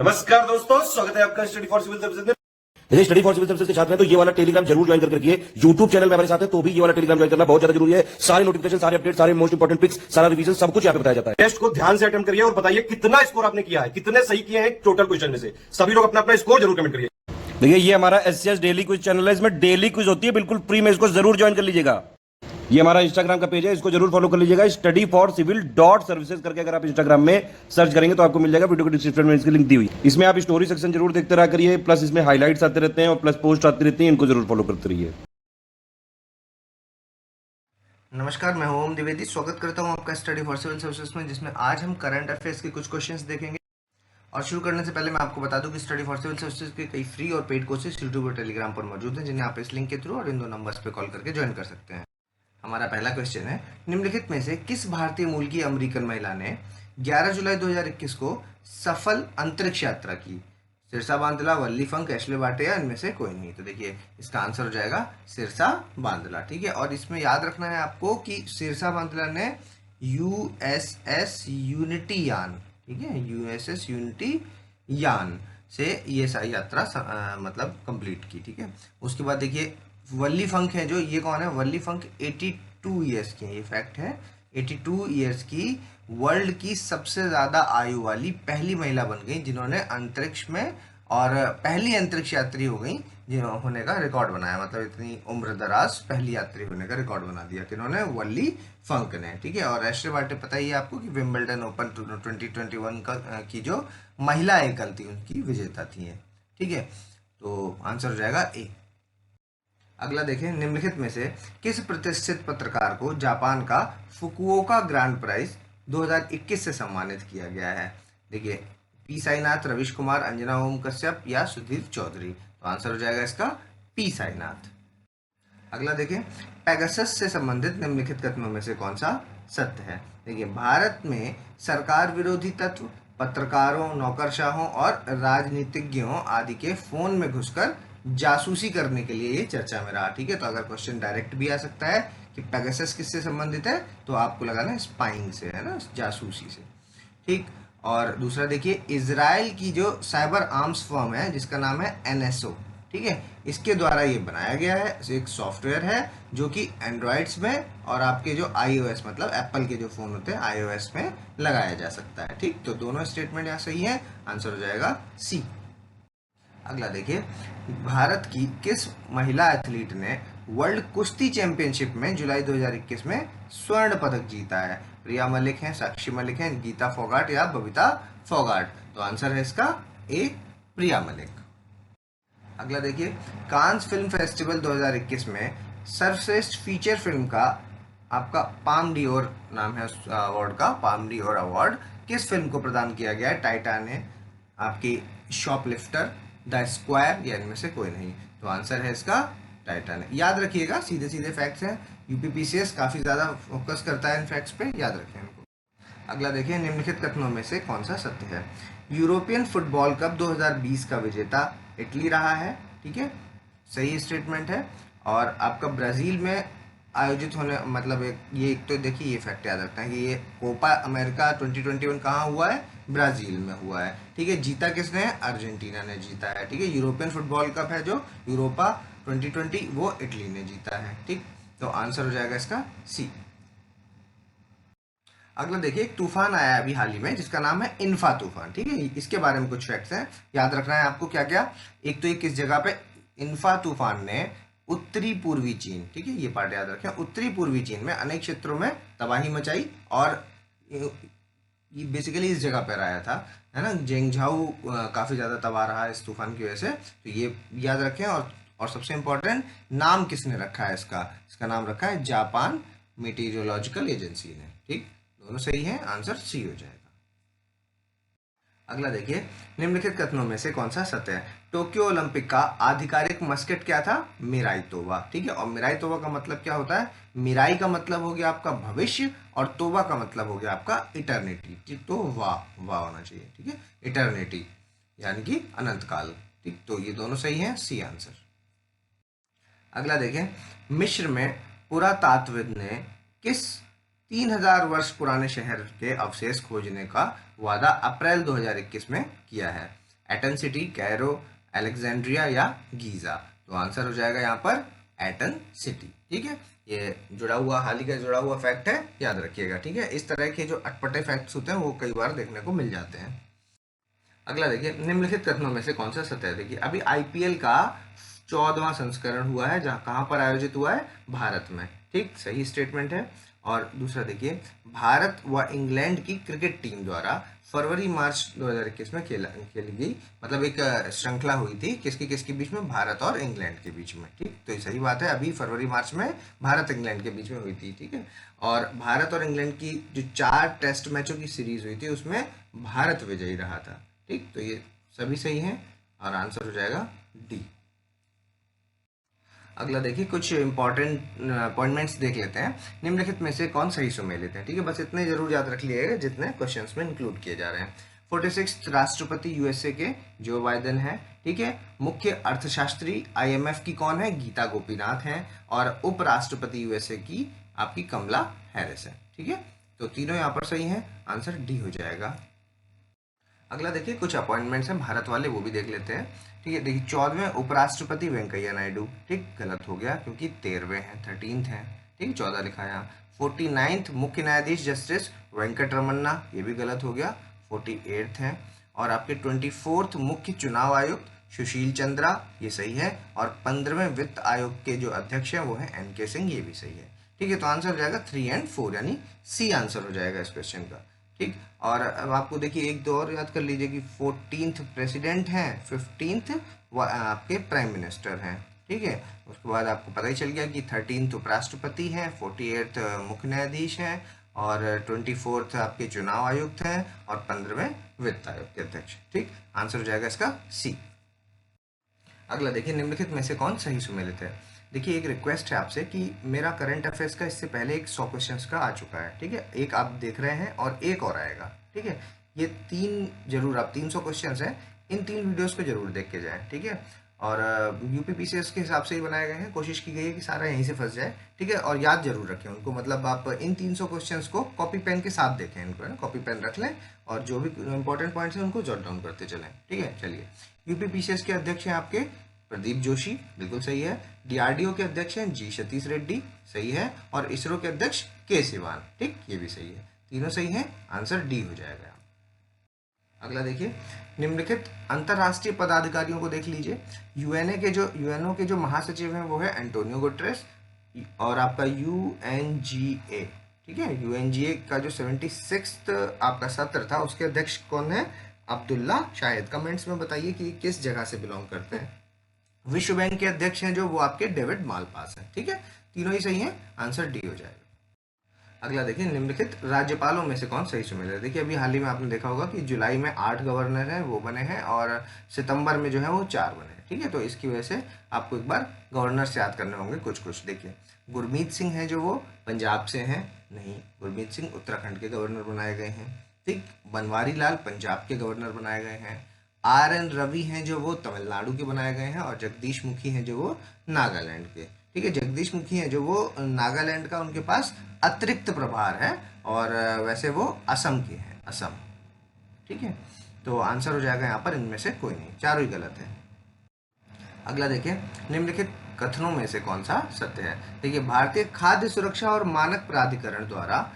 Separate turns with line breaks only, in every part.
नमस्कार दोस्तों, स्वागत है आपका स्टडी फॉर सिविल सर्विसेज में।
जैसे स्टडी फॉर सिविल सर्विसेज के छात्र हैं तो ये वाला टेलीग्राम जरूर ज्वाइन करके रखिए। यूट्यूब चैनल में हमारे साथ है तो भी ये वाला टेलीग्राम ज्वाइन करना बहुत ज्यादा जरूरी है। सारे नोटिफिकेशन, सारे अपडेट, सारे मोस्ट इंपोर्टेंट पिक्स, सारा रिवीजन सब कुछ यहाँ पे बताया जाता है।
टेस्ट को ध्यान से अटेम्प्ट करिए और बताइए कितना स्कोर आपने किया है, कितने सही किए हैं टोटल क्वेश्चन में से। सभी लोग अपना अपना स्कोर जरूर कमेंट करिए।
देखिए ये हमारा एससीएस डेली क्विज चैनल है, इसमें डेली क्विज होती है, बिल्कुल फ्री में, इसको जरूर ज्वाइन कर लीजिएगा। ये हमारा इंस्टाग्राम का पेज है, इसको जरूर फॉलो कर लीजिएगा। Study for civil dot services करके अगर आप इंस्टाग्राम में सर्च करेंगे तो आपको मिल जाएगा। वीडियो के डिस्क्रिप्शन में इसकी लिंक दी हुई। इसमें आप स्टोरी सेक्शन जरूर देखते रहा करिए, प्लस इसमें हाईलाइट्स आते रहते हैं और प्लस पोस्ट आती रहती है, इनको जरूर फॉलो करते रहिए।
नमस्कार, मैं हूं ओम द्विवेदी। स्वागत करता हूं आपका स्टडी फॉर सिविल सर्विसेज में, जिसमें आज हम करंट अफेयर्स के कुछ क्वेश्चंस देखेंगे। और शुरू करने से पहले मैं आपको बता दूं कि स्टडी फॉर सिविल सर्विसेज के कई फ्री और पेड कोर्सेज यूट्यूब और टेलीग्राम पर मौजूद हैं, जिन्हें आप इस लिंक के थ्रू और इन दो नंबर्स पर कॉल करके ज्वाइन कर सकते हैं। हमारा पहला क्वेश्चन है, निम्नलिखित में से किस भारतीय मूल की अमेरिकन महिला ने 11 जुलाई 2021 को सफल अंतरिक्ष यात्रा की? सिरसा बांदला, वल्ली फंक, एशले बाटे या इनमें से कोई नहीं? तो देखिए इसका आंसर हो जाएगा सिरसा बांदला। ठीक है, और इसमें याद रखना है आपको कि सिरसा बांदला ने यूएसएस यूनिटी यान, ठीक है, यूएसएस यूनिटी यान से ये सारी यात्रा मतलब कंप्लीट की। ठीक है, उसके बाद देखिए वल्ली फंक है जो, ये कौन है? वल्ली फंक 82 ईयर्स की है, ये फैक्ट है। 82 ईयर्स की वर्ल्ड की सबसे ज़्यादा आयु वाली पहली महिला बन गई जिन्होंने अंतरिक्ष में, और पहली अंतरिक्ष यात्री हो गई जिन्होंने होने का रिकॉर्ड बनाया। मतलब इतनी उम्र दराज पहली यात्री होने का रिकॉर्ड बना दिया किन्होंने? वल्ली फंक ने। ठीक है, और एशले बाटे पता ही है आपको कि विंबलडन ओपन 2021 की जो महिला एकल थी उनकी विजेता थी है। ठीक है, तो आंसर हो जाएगा ए। अगला देखें, निम्नलिखित में से किस प्रतिष्ठित पत्रकार को जापान का फुकुओका ग्रैंड प्राइज 2021 से सम्मानित किया गया है? देखिए पी साईनाथ, रविश कुमार, अंजना ओम कश्यप या सुधीर चौधरी? तो आंसर हो जाएगा इसका पी साईनाथ। अगला देखें, पेगासस से संबंधित निम्नलिखित कथनों में से कौन सा सत्य है? देखिए भारत में सरकार विरोधी तत्व पत्रकारों, नौकरशाहों और राजनीतिज्ञों आदि के फोन में घुसकर जासूसी करने के लिए ये चर्चा में रहा। ठीक है, तो अगर क्वेश्चन डायरेक्ट भी आ सकता है कि पेगासस किससे संबंधित है, तो आपको लगाना स्पाइंग से, है ना, जासूसी से। ठीक, और दूसरा देखिए, इजराइल की जो साइबर आर्म्स फर्म है जिसका नाम है एनएसओ, ठीक है, इसके द्वारा ये बनाया गया है। एक सॉफ्टवेयर है जो कि एंड्रॉइड्स में और आपके जो iOS मतलब एप्पल के जो फोन होते हैं iOS में लगाया जा सकता है। ठीक, तो दोनों स्टेटमेंट यहाँ सही है, आंसर हो जाएगा सी। अगला देखिए, भारत की किस महिला एथलीट ने वर्ल्ड कुश्ती चैंपियनशिप में जुलाई 2021 में स्वर्ण पदक जीता है? प्रिया मलिक हैं, साक्षी मलिक हैं, गीता फोगाट या बबीता फोगाट? तो आंसर है इसका ए, प्रिया मलिक। अगला देखिए, कांस फिल्म फेस्टिवल 2021 में सर्वश्रेष्ठ फीचर फिल्म का आपका पाम डियोर नाम है उस अवार्ड का, पाम डियोर अवार्ड किस फिल्म को प्रदान किया गया है? टाइटैन है, आपकी शॉपलिफ्टर, द स्क्वायर या इनमें से कोई नहीं? तो आंसर है इसका टाइटैन। याद रखिएगा, सीधे सीधे फैक्ट्स हैं, यूपीपीसीएस काफ़ी ज़्यादा फोकस करता है इन फैक्ट्स पे, याद रखें इनको। अगला देखिए, निम्नलिखित कथनों में से कौन सा सत्य है? यूरोपियन फुटबॉल कप 2020 का विजेता इटली रहा है। ठीक है, सही स्टेटमेंट है। और आपका ब्राज़ील में आयोजित होने मतलब एक तो देखिए ये फैक्ट याद रखना है कि ये कोपा अमेरिका 2021 कहाँ हुआ है? ब्राज़ील में हुआ है। ठीक है, जीता किसने है? अर्जेंटीना ने जीता है। ठीक है, यूरोपियन फुटबॉल कप है जो यूरोपा 2020, वो इटली ने जीता है। ठीक, तो आंसर हो जाएगा इसका सी। अगला देखिए, एक तूफान आया अभी हाल ही में जिसका नाम है इन्फा तूफान। ठीक है, इसके बारे में कुछ फैक्ट्स हैं, याद रखना है आपको क्या क्या। एक तो ये किस जगह पे इन्फा तूफान ने उत्तरी पूर्वी चीन, ठीक है, ये पार्ट याद रखें, उत्तरी पूर्वी चीन में अनेक क्षेत्रों में तबाही मचाई, और ये बेसिकली इस जगह पर आया था, है ना। जेंगझाऊ काफ़ी ज़्यादा तबाह रहा इस तूफान की वजह से, तो ये याद रखें। और सबसे इम्पोर्टेंट, नाम किसने रखा है इसका? इसका नाम रखा है जापान मीटीरियोलॉजिकल एजेंसी ने। ठीक, दोनों सही है, आंसर सी हो जाएगा। अगला देखिए, निम्नलिखित कथनों में से कौन सा सत्य है? टोक्यो ओलंपिक का आधिकारिक मस्कट क्या था? मिराई तोबा। ठीक है, और मिराई तोबा का मतलब क्या होता है? मिराई का मतलब हो गया आपका भविष्य, और तोबा का मतलब हो गया आपका इटर्निटी। ठीक, तो वाह होना चाहिए। ठीक है, इटर्निटी यानी कि अनंत काल। ठीक, तो ये दोनों सही है, सी आंसर। अगला देखें, मिस्र में पुरातात्विद ने किस 3000 वर्ष पुराने शहर के अवशेष खोजने का वादा अप्रैल 2021 में किया है? एटन सिटी, कैरो, अलेक्जेंड्रिया या गीजा। तो आंसर हो जाएगा यहाँ पर एटन सिटी। ठीक है, ये जुड़ा हुआ हाल ही का जुड़ा हुआ फैक्ट है, याद रखिएगा। ठीक है, इस तरह के जो अटपटे फैक्ट्स होते हैं वो कई बार देखने को मिल जाते हैं। अगला देखिए, निम्नलिखित कथनों में से कौन सा सत्य है। देखिए, अभी आईपीएल का 14वां संस्करण हुआ है, जहां कहां पर आयोजित हुआ है, भारत में। ठीक, सही स्टेटमेंट है। और दूसरा देखिए, भारत व इंग्लैंड की क्रिकेट टीम द्वारा फरवरी मार्च 2021 में खेली गई, मतलब एक श्रृंखला हुई थी किसके किसके बीच में, भारत और इंग्लैंड के बीच में। ठीक, तो ये सही बात है, अभी फरवरी मार्च में भारत इंग्लैंड के बीच में हुई थी। ठीक है, और भारत और इंग्लैंड की जो 4 टेस्ट मैचों की सीरीज हुई थी उसमें भारत विजयी रहा था। ठीक, तो ये सभी सही हैं और आंसर हो जाएगा डी। अगला देखिए, कुछ इंपॉर्टेंट पॉइंट्स देख लेते हैं। निम्नलिखित में से कौन सही सुमेलित है। ठीक है, बस इतने जरूर याद रख लीजिएगा जितने क्वेश्चंस में इंक्लूड किए जा रहे हैं। 46 राष्ट्रपति यूएसए के जो बाइडेन है। ठीक है, मुख्य अर्थशास्त्री आईएमएफ की कौन है, गीता गोपीनाथ हैं। और उपराष्ट्रपति यूएसए की आपकी कमला हैरिस है। ठीक है, तो तीनों यहाँ पर सही हैं, आंसर डी हो जाएगा। अगला देखिए, कुछ अपॉइंटमेंट्स हैं भारत वाले, वो भी देख लेते हैं। ठीक है, देखिए 14वें उपराष्ट्रपति वेंकैया नायडू। ठीक, गलत हो गया क्योंकि 13वें हैं, 13th हैं। ठीक, 14 लिखा है यहाँ। 49th मुख्य न्यायाधीश जस्टिस वेंकट रमन्ना, ये भी गलत हो गया, 48th हैं। और आपके 24th मुख्य चुनाव आयुक्त सुशील चंद्रा, ये सही है। और 15वें वित्त आयोग के जो अध्यक्ष हैं वो हैं एनके सिंह, ये भी सही है। ठीक है, तो आंसर हो जाएगा 3 और 4, यानी सी आंसर हो जाएगा इस क्वेश्चन का। ठीक, और अब आपको देखिए एक दो और याद कर लीजिए कि 14th प्रेसिडेंट हैं, 15th आपके प्राइम मिनिस्टर हैं। ठीक है, उसके बाद आपको पता ही चल गया कि 13th उपराष्ट्रपति हैं, 48th मुख्य न्यायाधीश हैं, और 24th आपके चुनाव आयुक्त हैं, और 15वें वित्त आयोग के अध्यक्ष। ठीक, आंसर हो जाएगा इसका सी। अगला देखिए, निम्नलिखित में से कौन सही सुमेलित है। देखिए, एक रिक्वेस्ट है आपसे कि मेरा करंट अफेयर्स का इससे पहले एक 100 क्वेश्चंस का आ चुका है। ठीक है, एक आप देख रहे हैं और एक और आएगा। ठीक है, ये 3 जरूर, आप 300 क्वेश्चंस हैं, इन 3 वीडियोस को जरूर देख के जाएं। ठीक है, और यूपीपीसीएस के हिसाब से ही बनाए गए हैं, कोशिश की गई है कि सारा यहीं से फंस जाए। ठीक है, और याद जरूर रखें उनको, मतलब आप इन 300 क्वेश्चंस को कॉपी पेन के साथ देखें, इनको है ना, कॉपी पेन रख लें और जो भी इंपॉर्टेंट पॉइंट्स हैं उनको जॉट डाउन करते चलें। ठीक है, चलिए, यूपीपीसीएस के अध्यक्ष हैं आपके प्रदीप जोशी, बिल्कुल सही है। डीआरडीओ के अध्यक्ष हैं जी सतीश रेड्डी, सही है। और इसरो के अध्यक्ष के सिवान, ठीक, ये भी सही है, तीनों सही हैं, आंसर डी हो जाएगा। अगला देखिए, निम्नलिखित अंतरराष्ट्रीय पदाधिकारियों को देख लीजिए। यूएनओ के जो महासचिव हैं वो है एंटोनियो गुटेरेस, और आपका यूएनजीए, ठीक है, यूएनजीए का जो 76वां आपका सत्र था उसके अध्यक्ष कौन है, अब्दुल्ला शाहिद। कमेंट्स में बताइए कि किस जगह से बिलोंग करते हैं। विश्व बैंक के अध्यक्ष हैं जो वो आपके डेविड मालपास हैं। ठीक है, तीनों ही सही हैं, आंसर डी हो जाएगा। अगला देखिए, निम्नलिखित राज्यपालों में से कौन सही सुमेलित है। देखिए, अभी हाल ही में आपने देखा होगा कि जुलाई में 8 गवर्नर हैं वो बने हैं, और सितंबर में जो है वो 4 बने हैं। ठीक है, तो इसकी वजह से आपको एक बार गवर्नर से याद करने होंगे कुछ कुछ। देखिए, गुरमीत सिंह है जो वो पंजाब से हैं, नहीं, गुरमीत सिंह उत्तराखंड के गवर्नर बनाए गए हैं। ठीक, बनवारी लाल पंजाब के गवर्नर बनाए गए हैं। RN रवि हैं जो वो तमिलनाडु के बनाए गए हैं, और जगदीश मुखी हैं जो वो नागालैंड के। ठीक है, जगदीश मुखी हैं जो वो नागालैंड का उनके पास अतिरिक्त प्रभार है, और वैसे वो असम के हैं, असम। ठीक है, तो आंसर हो जाएगा यहाँ पर इनमें से कोई नहीं, चारों ही गलत है। अगला देखिए, निम्नलिखित कथनों में से कौन सा सत्य है। देखिए, भारतीय खाद्य सुरक्षा और मानक प्राधिकरण द्वारा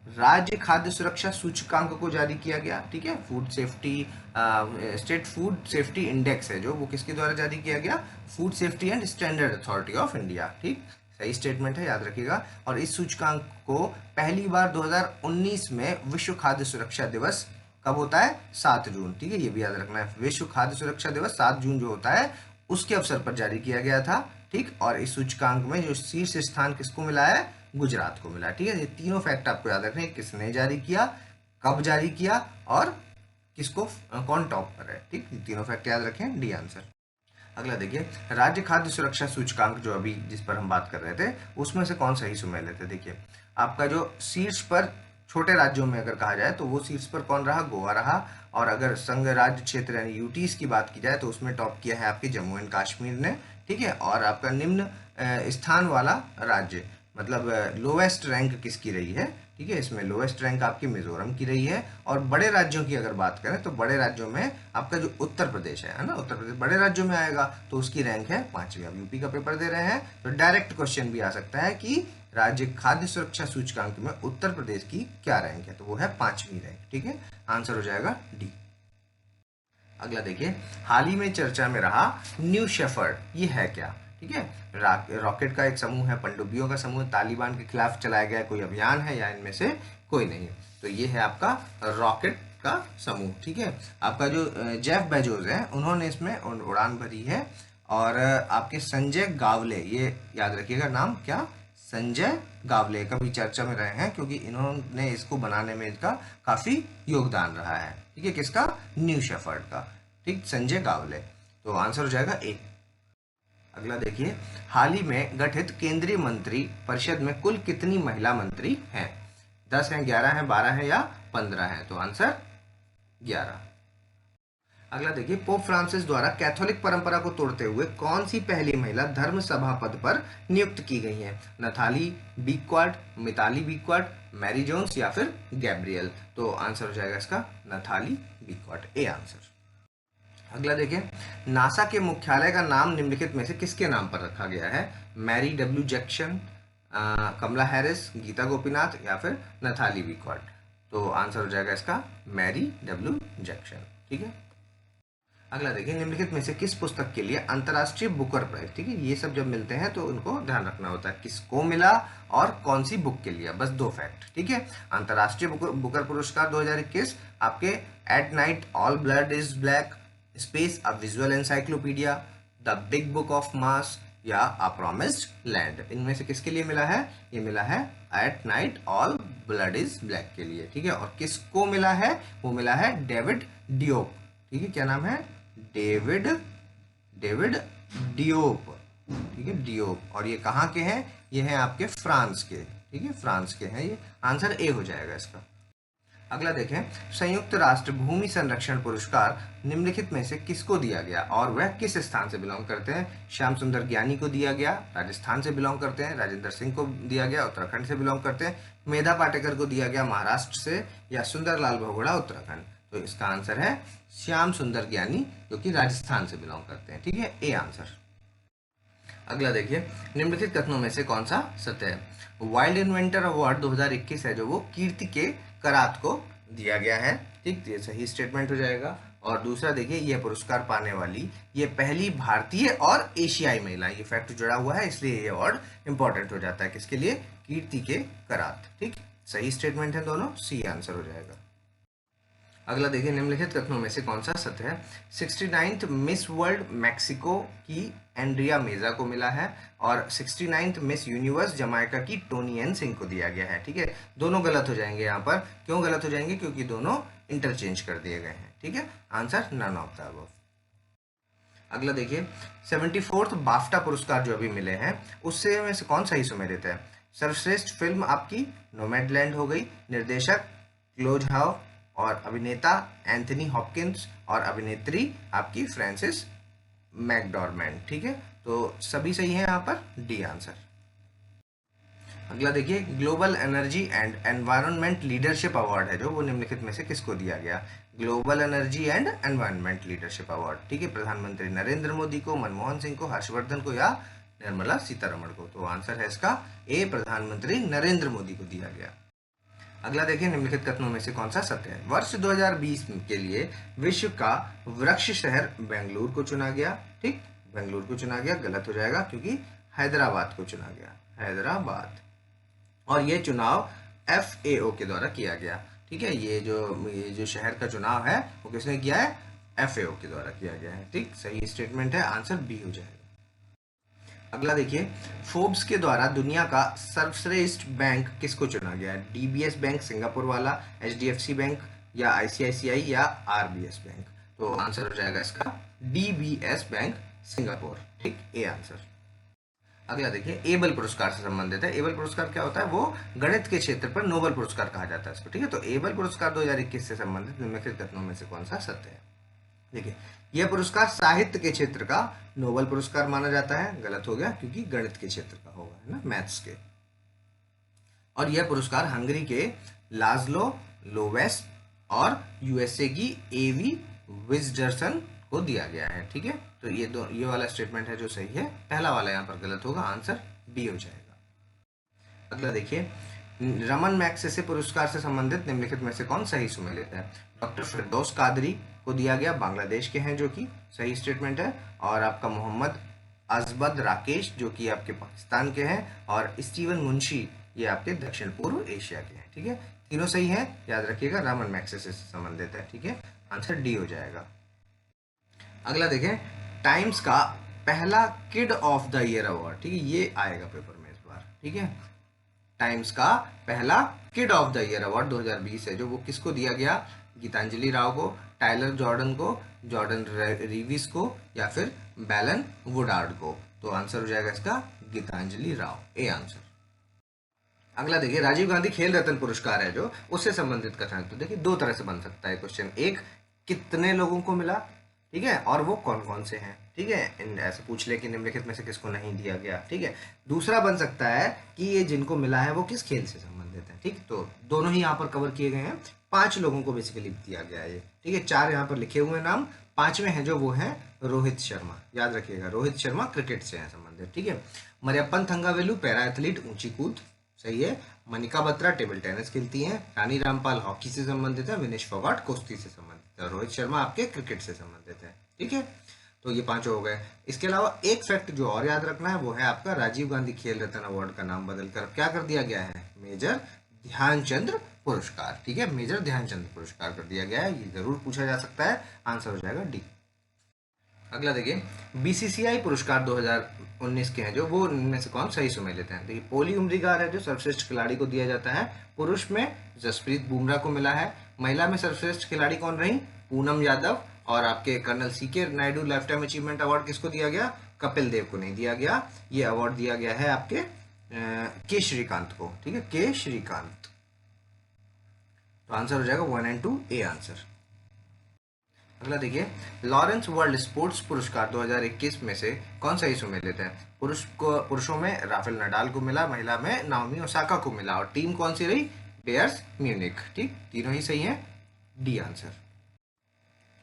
राज्य खाद्य सुरक्षा सूचकांक को जारी किया गया। ठीक है, food safety state food safety index है जो वो किसके द्वारा जारी किया गया, food safety and standard authority of India. ठीक, सही स्टेटमेंट है, याद रखिएगा। और इस सूचकांक को पहली बार 2019 में विश्व खाद्य सुरक्षा दिवस कब होता है, 7 जून। ठीक है, ये भी याद रखना है, विश्व खाद्य सुरक्षा दिवस 7 जून जो होता है उसके अवसर पर जारी किया गया था। ठीक, और इस सूचकांक में जो शीर्ष स्थान किसको मिला है, गुजरात को मिला। ठीक है, ये तीनों फैक्ट आपको याद रखने हैं, किसने जारी किया, कब जारी किया, और किसको कौन टॉप पर है। ठीक, तीनों फैक्ट याद रखें, डी आंसर। अगला देखिए, राज्य खाद्य सुरक्षा सूचकांक जो अभी जिस पर हम बात कर रहे थे उसमें से कौन सही सुमेलित है। देखिए, आपका जो शीर्ष पर छोटे राज्यों में अगर कहा जाए तो वो शीर्ष पर कौन रहा, गोवा रहा। और अगर संघ राज्य क्षेत्र यानी यूटीज की बात की जाए तो उसमें टॉप किया है आपके जम्मू एंड कश्मीर ने। ठीक है, और आपका निम्न स्थान वाला राज्य, मतलब लोवेस्ट रैंक किसकी रही है। ठीक है, इसमें लोएस्ट रैंक आपकी मिजोरम की रही है। और बड़े राज्यों की अगर बात करें तो बड़े राज्यों में आपका जो उत्तर प्रदेश है ना, उत्तर प्रदेश बड़े राज्यों में आएगा, तो उसकी रैंक है 5वीं। अब यूपी का पेपर दे रहे हैं तो डायरेक्ट क्वेश्चन भी आ सकता है कि राज्य खाद्य सुरक्षा सूचकांक में उत्तर प्रदेश की क्या रैंक है, तो वो है 5वीं रैंक। ठीक है, आंसर हो जाएगा डी। अगला देखिए, हाल ही में चर्चा में रहा न्यू शेफर्ड, ये है क्या? ठीक है, रॉकेट का एक समूह है, पनडुब्बियों का समूह, तालिबान के खिलाफ चलाया गया कोई अभियान है, या इनमें से कोई नहीं? तो ये है आपका रॉकेट का समूह। ठीक है, आपका जो जेफ बेजोस है उन्होंने इसमें उड़ान भरी है। और आपके संजय गावले, ये याद रखिएगा नाम, क्या? संजय गावले कभी चर्चा में रहे हैं क्योंकि इन्होंने इसको बनाने में इसका काफी योगदान रहा है। ठीक है, किसका? न्यू शेफर्ड का। ठीक, संजय गावले, तो आंसर हो जाएगा ए। अगला देखिए, हाल ही में गठित केंद्रीय मंत्री परिषद में कुल कितनी महिला मंत्री हैं? 10 हैं, 11 हैं, 12 हैं या 15 हैं? तो आंसर 11। अगला देखिए, पोप फ्रांसिस द्वारा कैथोलिक परंपरा को तोड़ते हुए कौन सी पहली महिला धर्म सभा पद पर नियुक्त की गई है? नथाली बीक्वार्ड, मिताली बीक्वार्ड, मैरी जोन्स या फिर गैब्रियल? तो आंसर हो जाएगा इसका नथाली बीक्वार्ड, ए आंसर। अगला देखिए, नासा के मुख्यालय का नाम निम्नलिखित में से किसके नाम पर रखा गया है? मैरी डब्ल्यू जैक्सन, कमला हैरिस, गीता गोपीनाथ या फिर नथाली बीक्वार्ड? तो आंसर हो जाएगा इसका मैरी डब्ल्यू जैक्सन। ठीक है, अगला देखिए, निम्नलिखित में से किस पुस्तक के लिए अंतर्राष्ट्रीय बुकर प्राइज, ठीक है, ये सब जब मिलते हैं तो उनको ध्यान रखना होता है किसको मिला और कौन सी बुक के लिए, बस 2 फैक्ट। ठीक है, अंतर्राष्ट्रीय बुकर पुरस्कार 2021 आपके at night all blood is black, space a visual encyclopedia, the big book of mass या अ प्रॉमिस्ड लैंड, इनमें से किसके लिए मिला है? ये मिला है at night all blood is black के लिए। ठीक है, और किसको मिला है? वो मिला है डेविड डियोप। ठीक है, क्या नाम है? David Diop. ठीक है, डियोप। और ये कहाँ के हैं? ये हैं आपके फ्रांस के। ठीक है, फ्रांस के हैं ये, आंसर ए हो जाएगा इसका। अगला देखें, संयुक्त राष्ट्र भूमि संरक्षण पुरस्कार निम्नलिखित में से किसको दिया गया और वह किस स्थान से बिलोंग करते हैं? श्याम सुंदर ज्ञानी को दिया गया, राजस्थान से बिलोंग करते हैं। राजेंद्र सिंह को दिया गया, उत्तराखंड से बिलोंग करते हैं। मेधा पाटेकर को दिया गया, महाराष्ट्र से। या सुंदरलाल बहुगुणा, उत्तराखंड? तो इसका आंसर है श्याम सुंदर ज्ञानी, जो कि राजस्थान से बिलोंग करते हैं। ठीक है, ए आंसर। अगला देखिए, निम्नलिखित कथनों में से कौन सा सत्य है? वाइल्ड इन्वेंटर अवार्ड 2021 है जो वो कीर्ति के करात को दिया गया है। ठीक, ये सही स्टेटमेंट हो जाएगा। और दूसरा देखिए, यह पुरस्कार पाने वाली ये पहली भारतीय और एशियाई महिला, ये फैक्ट जुड़ा हुआ है इसलिए ये अवार्ड इंपॉर्टेंट हो जाता है। किसके लिए? कीर्ति के करात। ठीक, सही स्टेटमेंट है दोनों, सी आंसर हो जाएगा। अगला देखिए, निम्नलिखित कथनों में से कौन सा सत्य है? 69th मिस वर्ल्ड मैक्सिको की एंड्रिया मेजा को मिला है और 69th मिस यूनिवर्स जमाइका की टोनी एन सिंह को दिया गया है। ठीक है, दोनों गलत हो जाएंगे यहाँ पर। क्यों गलत हो जाएंगे? क्योंकि दोनों इंटरचेंज कर दिए गए हैं। ठीक है, answer none of the above. अगला देखिए, 74th बाफ्टा पुरस्कार जो अभी मिले हैं उससे में से कौन सा ही सुमेलित है? सर्वश्रेष्ठ फिल्म आपकी नोमैडलैंड हो गई, निर्देशक क्लोज हाव और अभिनेता एंथनी हॉपकिंस और अभिनेत्री आपकी फ्रांसिस मैकडॉर्मैंड। ठीक है, तो सभी सही है यहाँ पर, डी आंसर। अगला देखिए, global energy and environment leadership award है जो वो निम्नलिखित में से किसको दिया गया? Global energy and environment leadership award. ठीक है, प्रधानमंत्री नरेंद्र मोदी को, मनमोहन सिंह को, हर्षवर्धन को या निर्मला सीतारमण को? तो आंसर है इसका ए, प्रधानमंत्री नरेंद्र मोदी को दिया गया। अगला देखिए, निम्नलिखित कथनों में से कौन सा सत्य है? वर्ष 2020 के लिए विश्व का वृक्ष शहर बेंगलुरु को चुना गया। ठीक, बेंगलुरु को चुना गया, गलत हो जाएगा क्योंकि हैदराबाद को चुना गया, हैदराबाद। और ये चुनाव FAO के द्वारा किया गया। ठीक है, ये जो शहर का चुनाव है वो किसने किया है? FAO के द्वारा किया गया है। ठीक, सही स्टेटमेंट है, आंसर बी हो जाएगा। अगला देखिए, फोर्ब्स के द्वारा दुनिया का सर्वश्रेष्ठ बैंक किसको चुना गया है? DBS बैंक सिंगापुर वाला, HDFC बैंक या ICICI या RBS बैंक? तो आंसर हो जाएगा इसका DBS बैंक सिंगापुर। ठीक, ए आंसर। अगला देखिए, एबल पुरस्कार से संबंधित है। एबल पुरस्कार क्या होता है? वो गणित के क्षेत्र पर नोबेल पुरस्कार कहा जाता है इसको। ठीक है, तो एबल पुरस्कार 2021 से संबंधित निम्नलिखित कथनों में से कौन सा सत्य है? देखिए, यह पुरस्कार साहित्य के क्षेत्र का नोबेल पुरस्कार माना जाता है, गलत हो गया क्योंकि गणित के क्षेत्र का होगा, है ना, मैथ्स के। और यह पुरस्कार हंगरी के लाज़लो लोवेस और यूएसए की एवी विजडरसन को दिया गया है। ठीक है, तो ये वाला स्टेटमेंट है जो सही है, पहला वाला यहाँ पर गलत होगा, आंसर बी हो जाएगा। अगला देखिए, रमन मैग्सेसे पुरस्कार से संबंधित निम्नलिखित में से कौन सही सुमेलित है? डॉक्टर फिरदौस कादरी को दिया गया, बांग्लादेश के हैं, जो कि सही स्टेटमेंट है। और आपका मोहम्मद अजबद राकेश जो कि आपके पाकिस्तान के हैं, और स्टीवन मुंशी ये आपके दक्षिण पूर्व एशिया के हैं। ठीक है, तीनों सही हैं, याद रखिएगा, रमन मैग्सेसे से संबंधित है। ठीक है, आंसर डी हो जाएगा। अगला देखें, टाइम्स का पहला kid of the year award, ठीक है, ये आएगा पेपर में इस बार। ठीक है, टाइम्स का पहला kid of the year award 2020 है, जो वो किसको दिया गया? गीतांजलि राव को, टाइलर जॉर्डन को, जॉर्डन रिविस को, या फिर बैलन वुडार्ड को। तो आंसर हो जाएगा इसका गीतांजलि राव, ए आंसर। अगला देखिए, राजीव गांधी खेल रत्न पुरस्कार है जो, उससे संबंधित कथन। तो देखिए दो तरह से बन सकता है क्वेश्चन, एक कितने लोगों को मिला, ठीक है, और वो कौन कौन से हैं। ठीक है, ऐसे पूछ ले कि निम्नलिखित में से किसको नहीं दिया गया। ठीक है, दूसरा बन सकता है कि ये जिनको मिला है वो किस खेल से संबंधित है। ठीक, तो दोनों ही यहाँ पर कवर किए गए हैं, 5 लोगों को बेसिकली दिया गया है ये। ठीक है, 4 यहाँ पर लिखे हुए नाम, 5वें हैं जो वो हैं रोहित शर्मा, याद रखिएगा, रोहित शर्मा क्रिकेट से हैं संबंधित। ठीक है, मरियप्पन थंगावेलु पैरा एथलीट, ऊंची कूद, सही है। मनिका बत्रा टेबल टेनिस खेलती हैं। रानी रामपाल हॉकी से संबंधित है। विनेश फोगाट कुश्ती से संबंधित है। रोहित शर्मा आपके क्रिकेट से संबंधित है। ठीक है, तो ये 5 हो गए। इसके अलावा एक फैक्ट जो और याद रखना है वो है आपका राजीव गांधी खेल रत्न अवार्ड का नाम बदलकर क्या कर दिया गया है? मेजर ध्यानचंद पुरस्कार। ठीक है, मेजर ध्यानचंद पुरस्कार कर दिया गया है, ये जरूर पूछा जा सकता है, आंसर हो जाएगा डी। अगला देखिए, बीसीसीआई पुरस्कार 2019 के हैं जो, वो इनमें से कौन सही सुमेलित हैं? देखिए, पोली उमरीगार है जो सर्वश्रेष्ठ खिलाड़ी को दिया जाता है। पुरुष में जसप्रीत बुमराह को मिला है। महिला में सर्वश्रेष्ठ खिलाड़ी कौन रही? पूनम यादव। और आपके colonel CK Naidu lifetime achievement award किसको दिया गया? कपिल देव को नहीं दिया गया, ये अवार्ड दिया गया है आपके के श्रीकांत को। ठीक है, के श्रीकांत। तो आंसर हो जाएगा 1 और 2, ए आंसर। अगला देखिए, लॉरेंस वर्ल्ड स्पोर्ट्स पुरस्कार 2021 में से कौन सा इशू में लेते हैं? पुरुषों में राफेल नडाल को मिला, महिला में नाओमी ओसाका को मिला, और टीम कौन सी रही? Bayern Munich. ठीक, तीनों ही सही हैं, डी आंसर।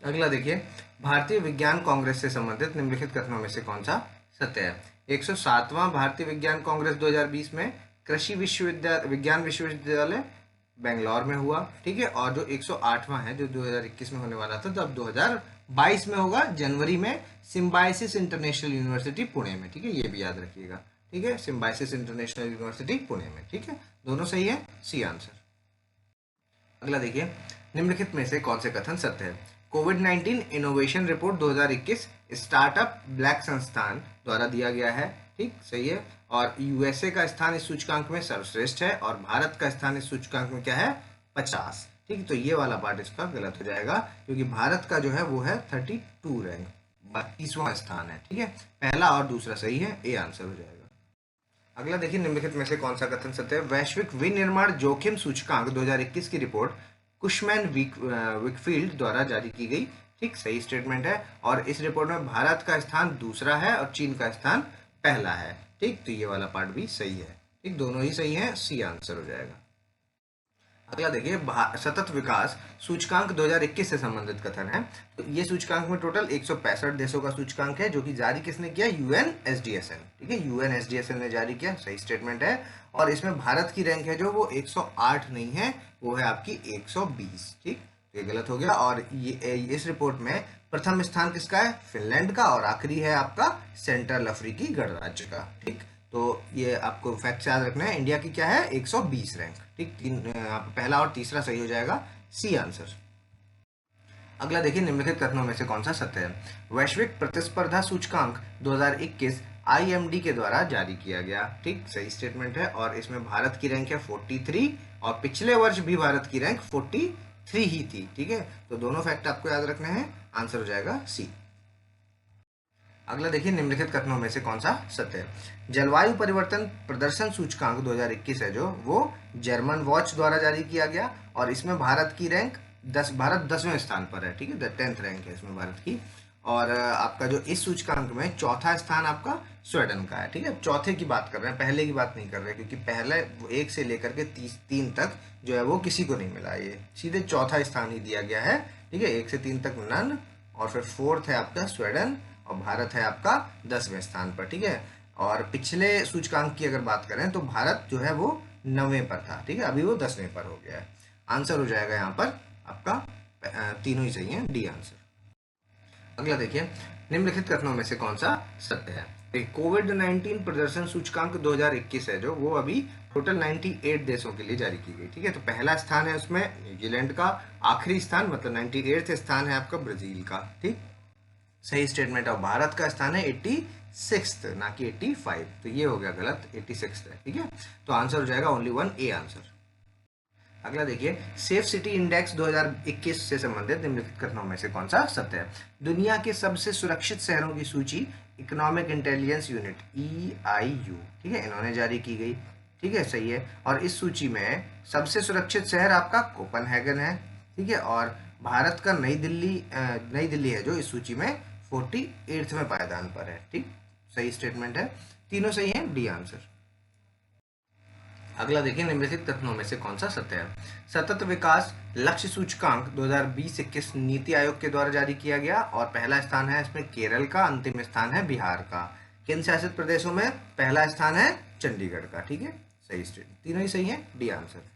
अगला देखिए, भारतीय विज्ञान कांग्रेस से संबंधित निम्नलिखित कथनों में से कौन सा सत्य है? 107वां भारतीय विज्ञान कांग्रेस 2020 में कृषि विज्ञान विश्वविद्यालय बेंगलोर में हुआ। ठीक है, और जो 108वां है जो 2021 में होने वाला था, तो अब 2022 में होगा जनवरी में, सिम्बायोसिस इंटरनेशनल यूनिवर्सिटी पुणे में। ठीक है, ये भी याद रखिएगा। ठीक है, सिम्बायोसिस इंटरनेशनल यूनिवर्सिटी पुणे में। ठीक है, दोनों सही है, सी आंसर। अगला देखिए, निम्नलिखित में से कौन से कथन सत्य है? कोविड-19 इनोवेशन रिपोर्ट 2021 स्टार्टअप ब्लैक संस्थान द्वारा दिया गया है। ठीक, सही है। और यूएसए का स्थान इस सूचकांक में सर्वश्रेष्ठ है, और भारत का स्थान इस सूचकांक में क्या है? 50। ठीक, तो ये वाला पार्ट इसका गलत हो जाएगा, क्योंकि भारत का जो है वो है 32 रैंक, 32वां स्थान है। ठीक है, पहला और दूसरा सही है, ए आंसर हो जाएगा। अगला देखिए, निम्नलिखित में से कौन सा कथन सत्य है? वैश्विक विनिर्माण जोखिम सूचकांक 2021 की रिपोर्ट कुशमैन विकफील्ड द्वारा जारी की गई। ठीक, सही स्टेटमेंट है। और इस रिपोर्ट में भारत का स्थान दूसरा है और चीन का स्थान पहला है। ठीक, तो ये वाला पार्ट भी सही है। ठीक, दोनों ही सही है, सी आंसर हो जाएगा। अगला देखिए, सतत विकास सूचकांक 2021 से संबंधित कथन है। तो ये सूचकांक में टोटल 165 देशों का सूचकांक है, जो कि जारी किसने किया? यूएनएसडीएसएन। ठीक है, यूएनएसडीएसएन ने जारी किया, सही स्टेटमेंट है। और इसमें भारत की रैंक है जो वो 108 नहीं है, वो है आपकी 120। ठीक, तो ये गलत हो गया। और ये इस रिपोर्ट में प्रथम स्थान किसका है? फिनलैंड का, और आखिरी है आपका सेंट्रल अफ्रीकी गणराज्य का। ठीक, तो ये आपको फैक्ट याद रखना है। इंडिया की क्या है? 120 रैंक। ठीक, पहला और तीसरा सही हो जाएगा, सी आंसर। अगला देखिए, निम्नलिखित कथनों में से कौन सा सत्य है? वैश्विक प्रतिस्पर्धा सूचकांक 2021 IMD के द्वारा जारी किया गया। ठीक, सही स्टेटमेंट है। और इसमें भारत की रैंक है 43, और पिछले वर्ष भी भारत की रैंक 43 ही थी। ठीक है, तो दोनों फैक्ट आपको याद रखने हैं, आंसर हो जाएगा सी। अगला देखिए, निम्नलिखित कथनों में से कौन सा सत्य है? जलवायु परिवर्तन प्रदर्शन सूचकांक 2021 है जो, वो जर्मन वॉच द्वारा जारी किया गया, और इसमें भारत की रैंक भारत 10वें स्थान पर है। ठीक है, 10th रैंक है इसमें भारत की। और आपका जो इस सूचकांक में चौथा स्थान आपका स्वीडन का है। ठीक है, चौथे की बात कर रहे हैं, पहले की बात नहीं कर रहे, क्योंकि पहले 1 से लेकर के 3 तक जो है वो किसी को नहीं मिला, ये सीधे चौथा स्थान ही दिया गया है। ठीक है, 1 से 3 तक नन, और फिर 4th है आपका स्वीडन, और भारत है आपका 10वें स्थान पर। ठीक है, और पिछले सूचकांक की अगर बात करें तो भारत जो है वो 9वें पर था। ठीक है, अभी वो 10वें पर हो गया है। आंसर हो जाएगा यहाँ पर आपका तीनों ही सही है, डी आंसर। अगला देखिए, निम्नलिखित कथनों में से कौन सा सत्य है। कोविड-19 प्रदर्शन सूचकांक 2021 है जो, वो अभी टोटल 98 देशों के लिए जारी की गई। ठीक है, तो पहला स्थान है उसमें न्यूजीलैंड का, आखिरी स्थान मतलब 98th स्थान है आपका ब्राजील का। ठीक, सही स्टेटमेंट है। भारत का स्थान है 86th, ना कि 85, तो ये हो गया गलत, 86th है। ठीक है, तो आंसर हो जाएगा ओनली 1 ए आंसर। अगला देखिए, सेफ सिटी इंडेक्स 2021 से संबंधित निम्नलिखित कथनों में से कौन सा सत्य है। दुनिया के सबसे सुरक्षित शहरों की सूची इकोनॉमिक इंटेलिजेंस यूनिट EIU, ठीक है, इन्होंने जारी की गई। ठीक है, सही है। और इस सूची में सबसे सुरक्षित शहर आपका कोपेनहेगन है। ठीक है, और भारत का नई दिल्ली है जो इस सूची में 48वें पायदान पर है। ठीक, सही स्टेटमेंट है, तीनों सही है, डी आंसर। अगला देखिए, निम्नलिखित कथनों में से कौन सा सत्य है। सतत विकास लक्ष्य सूचकांक 2020-21 नीति आयोग के द्वारा जारी किया गया, और पहला स्थान है इसमें केरल का, अंतिम स्थान है बिहार का। केंद्र शासित प्रदेशों में पहला स्थान है चंडीगढ़ का। ठीक है, सही स्टेट, तीनों ही सही है, डी आंसर।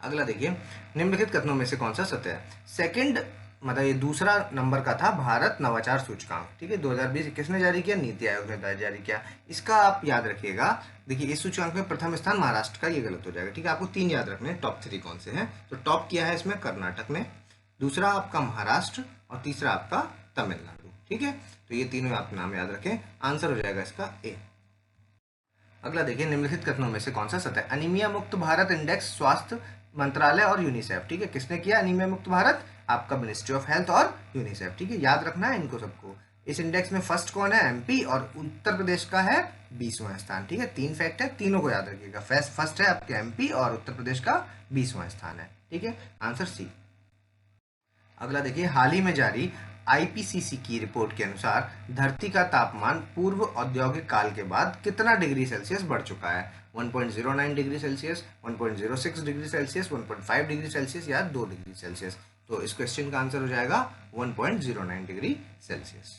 अगला देखिए, निम्नलिखित कथनों में से कौन सा सत्य है। सेकंड मतलब ये दूसरा नंबर का था भारत नवाचार सूचकांक। ठीक है, 2020-21 ने जारी किया, नीति आयोग ने जारी किया। इसका आप याद रखिएगा। देखिए, इस सूचकांक में प्रथम स्थान महाराष्ट्र का, ये गलत हो जाएगा। ठीक है, आपको 3 याद रखने हैं, टॉप 3 कौन से हैं। तो टॉप किया है इसमें कर्नाटक ने, दूसरा आपका महाराष्ट्र, और तीसरा आपका तमिलनाडु। ठीक है, तो ये तीनों आप नाम याद रखें, आंसर हो जाएगा इसका ए। अगला देखिए, निम्नलिखित कथनों में से कौन सा सत्य है। अनीमिया मुक्त भारत इंडेक्स स्वास्थ्य मंत्रालय और यूनिसेफ। ठीक है, किसने किया अनीमिया मुक्त भारत, आपका मिनिस्ट्री ऑफ हेल्थ और यूनिसेफ। ठीक है, याद रखना है इनको सबको। इस इंडेक्स में फर्स्ट कौन है, MP, और उत्तर प्रदेश का है 20वां स्थान। ठीक है, 3 फैक्ट है, तीनों को याद रखिएगा। फर्स्ट है आपके MP, और उत्तर प्रदेश का 20वां स्थान है। ठीक है, आंसर सी। अगला देखिए, हाल ही में जारी IPCC की रिपोर्ट के अनुसार धरती का तापमान पूर्व औद्योगिक काल के बाद कितना डिग्री सेल्सियस बढ़ चुका है। 1.09 degree Celsius, 1.06 degree Celsius, 1.5 degree Celsius, या 2 डिग्री सेल्सियस। तो इस क्वेश्चन का आंसर हो जाएगा 1.09 डिग्री सेल्सियस।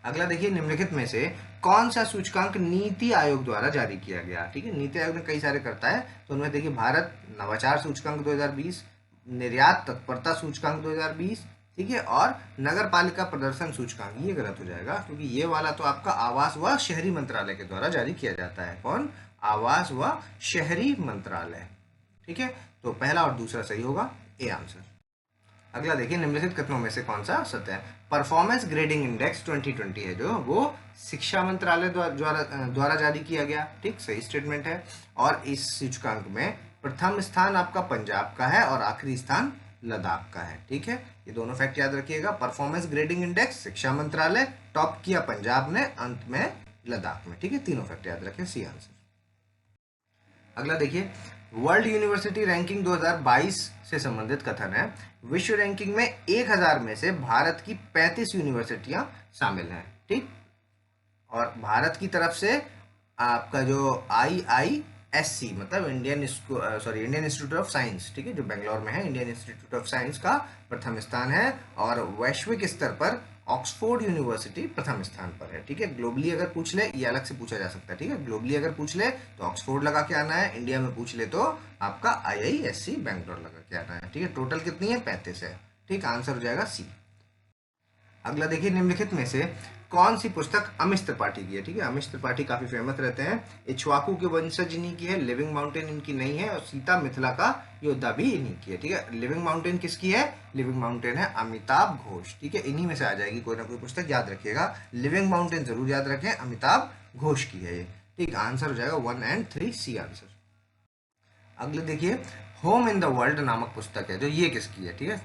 अगला देखिए, निम्नलिखित में से कौन सा सूचकांक नीति आयोग द्वारा जारी किया गया। ठीक है, नीति आयोग ने कई सारे करता है, तो उनमें देखिए भारत नवाचार सूचकांक 2020, निर्यात तत्परता सूचकांक 2020, ठीक है, और नगर पालिका प्रदर्शन सूचकांक। ये गलत हो जाएगा, क्योंकि ये वाला तो आपका आवास व शहरी मंत्रालय के द्वारा जारी किया जाता है। कौन, आवास व शहरी मंत्रालय। ठीक है, तो पहला और दूसरा सही होगा, ए आंसर। अगला देखिए, निम्नलिखित कथनों में से कौन सा सत्य है। परफॉर्मेंस ग्रेडिंग इंडेक्स 2020 है जो, वो शिक्षा मंत्रालय द्वारा जारी किया गया। ठीक, सही स्टेटमेंट है। और इस सूचकांक में प्रथम स्थान आपका पंजाब का है, और आखिरी स्थान लद्दाख का है। ठीक है, ये दोनों फैक्ट याद रखिएगा। परफॉर्मेंस ग्रेडिंग इंडेक्स शिक्षा मंत्रालय, टॉप किया पंजाब ने, अंत में लद्दाख में। ठीक है, तीनों फैक्ट याद रखें, सी आंसर। अगला देखिए, वर्ल्ड यूनिवर्सिटी रैंकिंग 2022 से संबंधित कथन है। विश्व रैंकिंग में 1000 में से भारत की 35 यूनिवर्सिटियां शामिल हैं। ठीक, और भारत की तरफ से आपका जो IISC मतलब इंडियन इंस्टीट्यूट ऑफ साइंस, ठीक है, जो बेंगलोर में है, इंडियन इंस्टीट्यूट ऑफ साइंस का प्रथम स्थान है। और वैश्विक स्तर पर ऑक्सफोर्ड यूनिवर्सिटी प्रथम स्थान पर है। ठीक है, ग्लोबली अगर पूछ ले, ये अलग से पूछा जा सकता है। ठीक है, ग्लोबली अगर पूछ ले तो ऑक्सफोर्ड लगा के आना है, इंडिया में पूछ ले तो आपका IISC बेंगलोर लगा के आना है। ठीक है, टोटल कितनी है, 35 है। ठीक, आंसर हो जाएगा सी। अगला देखिए, निम्नलिखित में से कौन सी पुस्तक अमिश त्रिपाठी की है। ठीक है, अमिश त्रिपाठी काफी फेमस रहते हैं। इक्ष्वाकु के वंशज इन्हीं की है, लिविंग माउंटेन इनकी नहीं है, और सीता मिथिला का योद्धा भी इन्हीं की है। ठीक है, लिविंग माउंटेन किसकी है, लिविंग माउंटेन है अमिताभ घोष। ठीक है, इन्हीं में से आ जाएगी कोई ना कोई पुस्तक, याद रखिएगा। लिविंग माउंटेन जरूर याद रखें, अमिताभ घोष की है ये। ठीक, आंसर हो जाएगा 1 और 3, सी आंसर। अगले देखिए, होम इन द वर्ल्ड नामक पुस्तक है जो, ये किसकी है। ठीक है,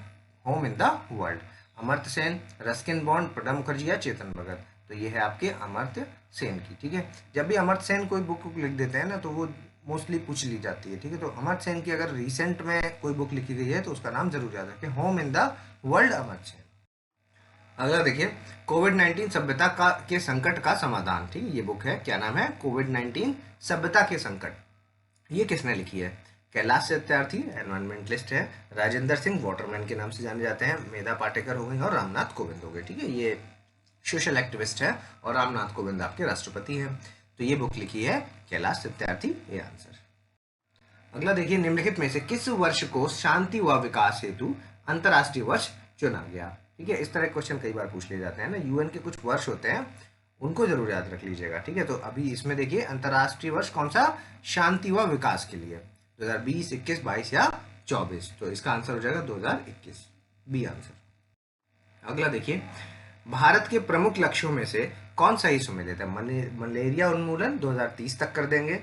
home in the world, Amartya Sen, Ruskin bond, Pranab Mukherjee या चेतन भगत। तो ये है आपके अमर्त्य सेन की। ठीक है, जब भी अमर्त्य सेन कोई बुक लिख देते हैं ना, तो वो मोस्टली पूछ ली जाती है। ठीक है, तो अमर्त्य सेन की अगर रिसेंट में कोई बुक लिखी गई है तो उसका नाम जरूर याद रखें, home in the world, Amartya Sen. अगला देखिए, कोविड-19 सभ्यता का के संकट का समाधान। ठीक है, ये बुक है, क्या नाम है, कोविड-19 सभ्यता के संकट। ये किसने लिखी है? कैलाश सत्यार्थी, एनवायरमेंटलिस्ट है। राजेंद्र सिंह, वाटरमैन के नाम से जाने जाते हैं। मेधा पाटेकर हो गई और रामनाथ कोविंद हो गए। ठीक है, ये सोशल एक्टिविस्ट है और रामनाथ कोविंद आपके राष्ट्रपति हैं। तो ये बुक लिखी है कैलाश सत्यार्थी, ये आंसर। अगला देखिए, निम्नलिखित में से किस वर्ष को शांति व विकास हेतु अंतर्राष्ट्रीय वर्ष चुना गया? ठीक है, इस तरह के क्वेश्चन कई बार पूछ लिए जाते हैं ना, यूएन के कुछ वर्ष होते हैं, उनको जरूर याद रख लीजिएगा। ठीक है, तो अभी इसमें देखिए अंतर्राष्ट्रीय वर्ष कौन सा, शांति व विकास के लिए 2020, 21, 22 या 24। तो इसका आंसर हो जाएगा 2021, बी आंसर। अगला देखिए, भारत के प्रमुख लक्ष्यों में से कौन सा ही सुमेलित है? मलेरिया उन्मूलन 2030 तक कर देंगे,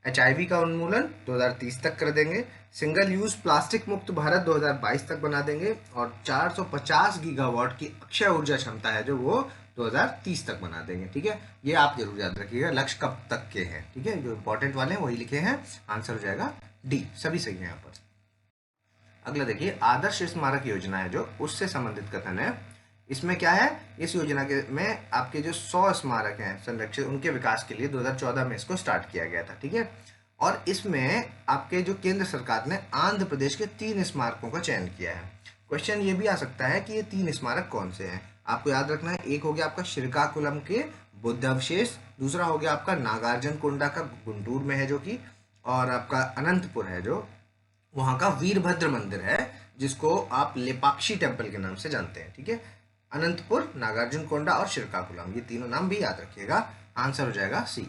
HIV का उन्मूलन 2030 तक कर देंगे, सिंगल यूज प्लास्टिक मुक्त भारत 2022 तक बना देंगे, और 450 गीगावाट की अक्षय ऊर्जा क्षमता है जो वो 2030 तक बना देंगे। ठीक है, ये आप जरूर याद रखिएगा, लक्ष्य कब तक के हैं। ठीक है, जो इंपॉर्टेंट वाले हैं वही लिखे हैं, आंसर हो जाएगा डी, सभी सही है यहाँ पर। अगला देखिए, आदर्श स्मारक योजना है जो, उससे संबंधित कथन है। इसमें क्या है, इस योजना के में आपके जो 100 स्मारक हैं संरक्षित, उनके विकास के लिए 2014 में इसको स्टार्ट किया गया था। ठीक है, और इसमें आपके जो केंद्र सरकार ने आंध्र प्रदेश के 3 स्मारकों का चयन किया है। क्वेश्चन ये भी आ सकता है कि ये 3 स्मारक कौन से हैं, आपको याद रखना है। एक हो गया आपका श्रीकाकुलम के बुद्ध अवशेष, दूसरा हो गया आपका नागार्जुन कोंडा का गुंटूर में है जो कि, और आपका अनंतपुर है जो वहाँ का वीरभद्र मंदिर है जिसको आप लेपाक्षी टेम्पल के नाम से जानते हैं। ठीक है, अनंतपुर, नागार्जुन कोंडा और श्रीकाकुलम, ये तीनों नाम भी याद रखिएगा, आंसर हो जाएगा सी।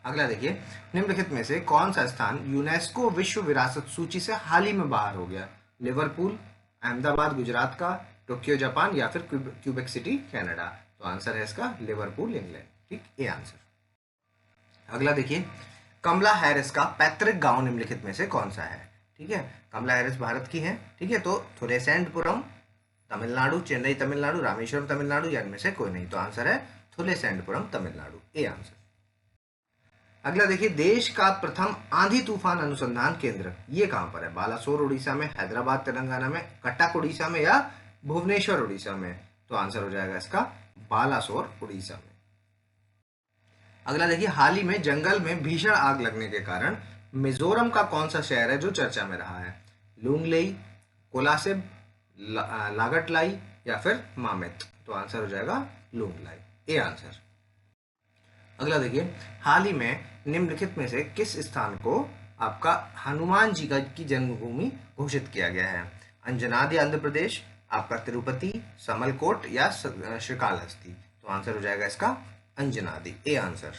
अगला देखिए, निम्नलिखित में से कौन सा स्थान यूनेस्को विश्व विरासत सूची से हाल ही में बाहर हो गया? लिवरपूल, अहमदाबाद गुजरात का, टोक्यो जापान या फिर क्यूबेक सिटी कनाडा। तो आंसर है इसका लिवरपूल इंग्लैंड। ठीक, ए आंसर। अगला देखिए, कमला हैरिस का पैतृक गांव निम्नलिखित में से कौन सा है? ठीक है, कमला हैरिस भारत की है। ठीक है, तो थुरेसेंडपुरम तमिलनाडु, चेन्नई तमिलनाडु, रामेश्वरम तमिलनाडु, या इनमें से कोई नहीं। तो आंसर है थुरेसेंडपुरम तमिलनाडु, ए आंसर। अगला देखिए, देश का प्रथम आंधी तूफान अनुसंधान केंद्र ये कहां पर है? बालासोर उड़ीसा में, हैदराबाद तेलंगाना में, कटक उड़ीसा में या भुवनेश्वर उड़ीसा में। तो आंसर हो जाएगा इसका बालासोर उड़ीसा में। अगला देखिए, हाल ही में जंगल में भीषण आग लगने के कारण मिजोरम का कौन सा शहर है जो चर्चा में रहा है? लुंगलेई, कोलासिब, लागटलाई या फिर मामेत। तो आंसर हो जाएगा लुंगलाई, ए आंसर। अगला देखिए, हाल ही में निम्नलिखित में से किस स्थान को आपका हनुमान जी की जन्मभूमि घोषित किया गया है? अंजनाद्रि आंध्र प्रदेश, आपका तिरुपति, समलकोट या श्रीकालहस्ती। तो आंसर हो जाएगा इसका अंजनाद्रि, ए आंसर।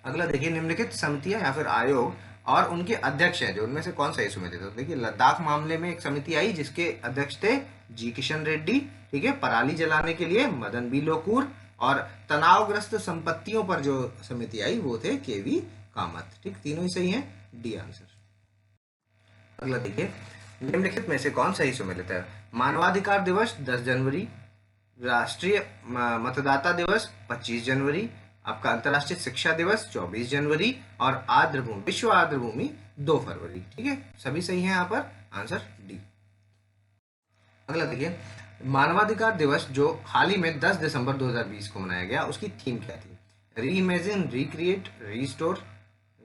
अगला देखिए, निम्नलिखित समितियां या फिर आयोग और उनके अध्यक्ष हैं जो, उनमें से कौन सही सुमेलित है? तो देखिए, लद्दाख मामले में एक समिति आई जिसके अध्यक्ष थे जी किशन रेड्डी। ठीक है, पराली जलाने के लिए मदन बी लोकूर, और तनावग्रस्त संपत्तियों पर जो समिति आई वो थे केवी कामत। ठीक, तीनों ही सही हैं, डी आंसर। अगला देखिए, निम्नलिखित में से कौन सही सुमेलित है? मानवाधिकार दिवस 10 जनवरी, राष्ट्रीय मतदाता दिवस 25 जनवरी, आपका अंतर्राष्ट्रीय शिक्षा दिवस 24 जनवरी, और आर्द्रभूमि, विश्व आर्द्रभूमि 2 फरवरी। ठीक है, सभी सही है यहाँ पर, आंसर डी। अगला देखिए, मानवाधिकार दिवस जो हाल ही में 10 दिसंबर 2020 को मनाया गया, उसकी थीम क्या थी? Reimagine, recreate, restore,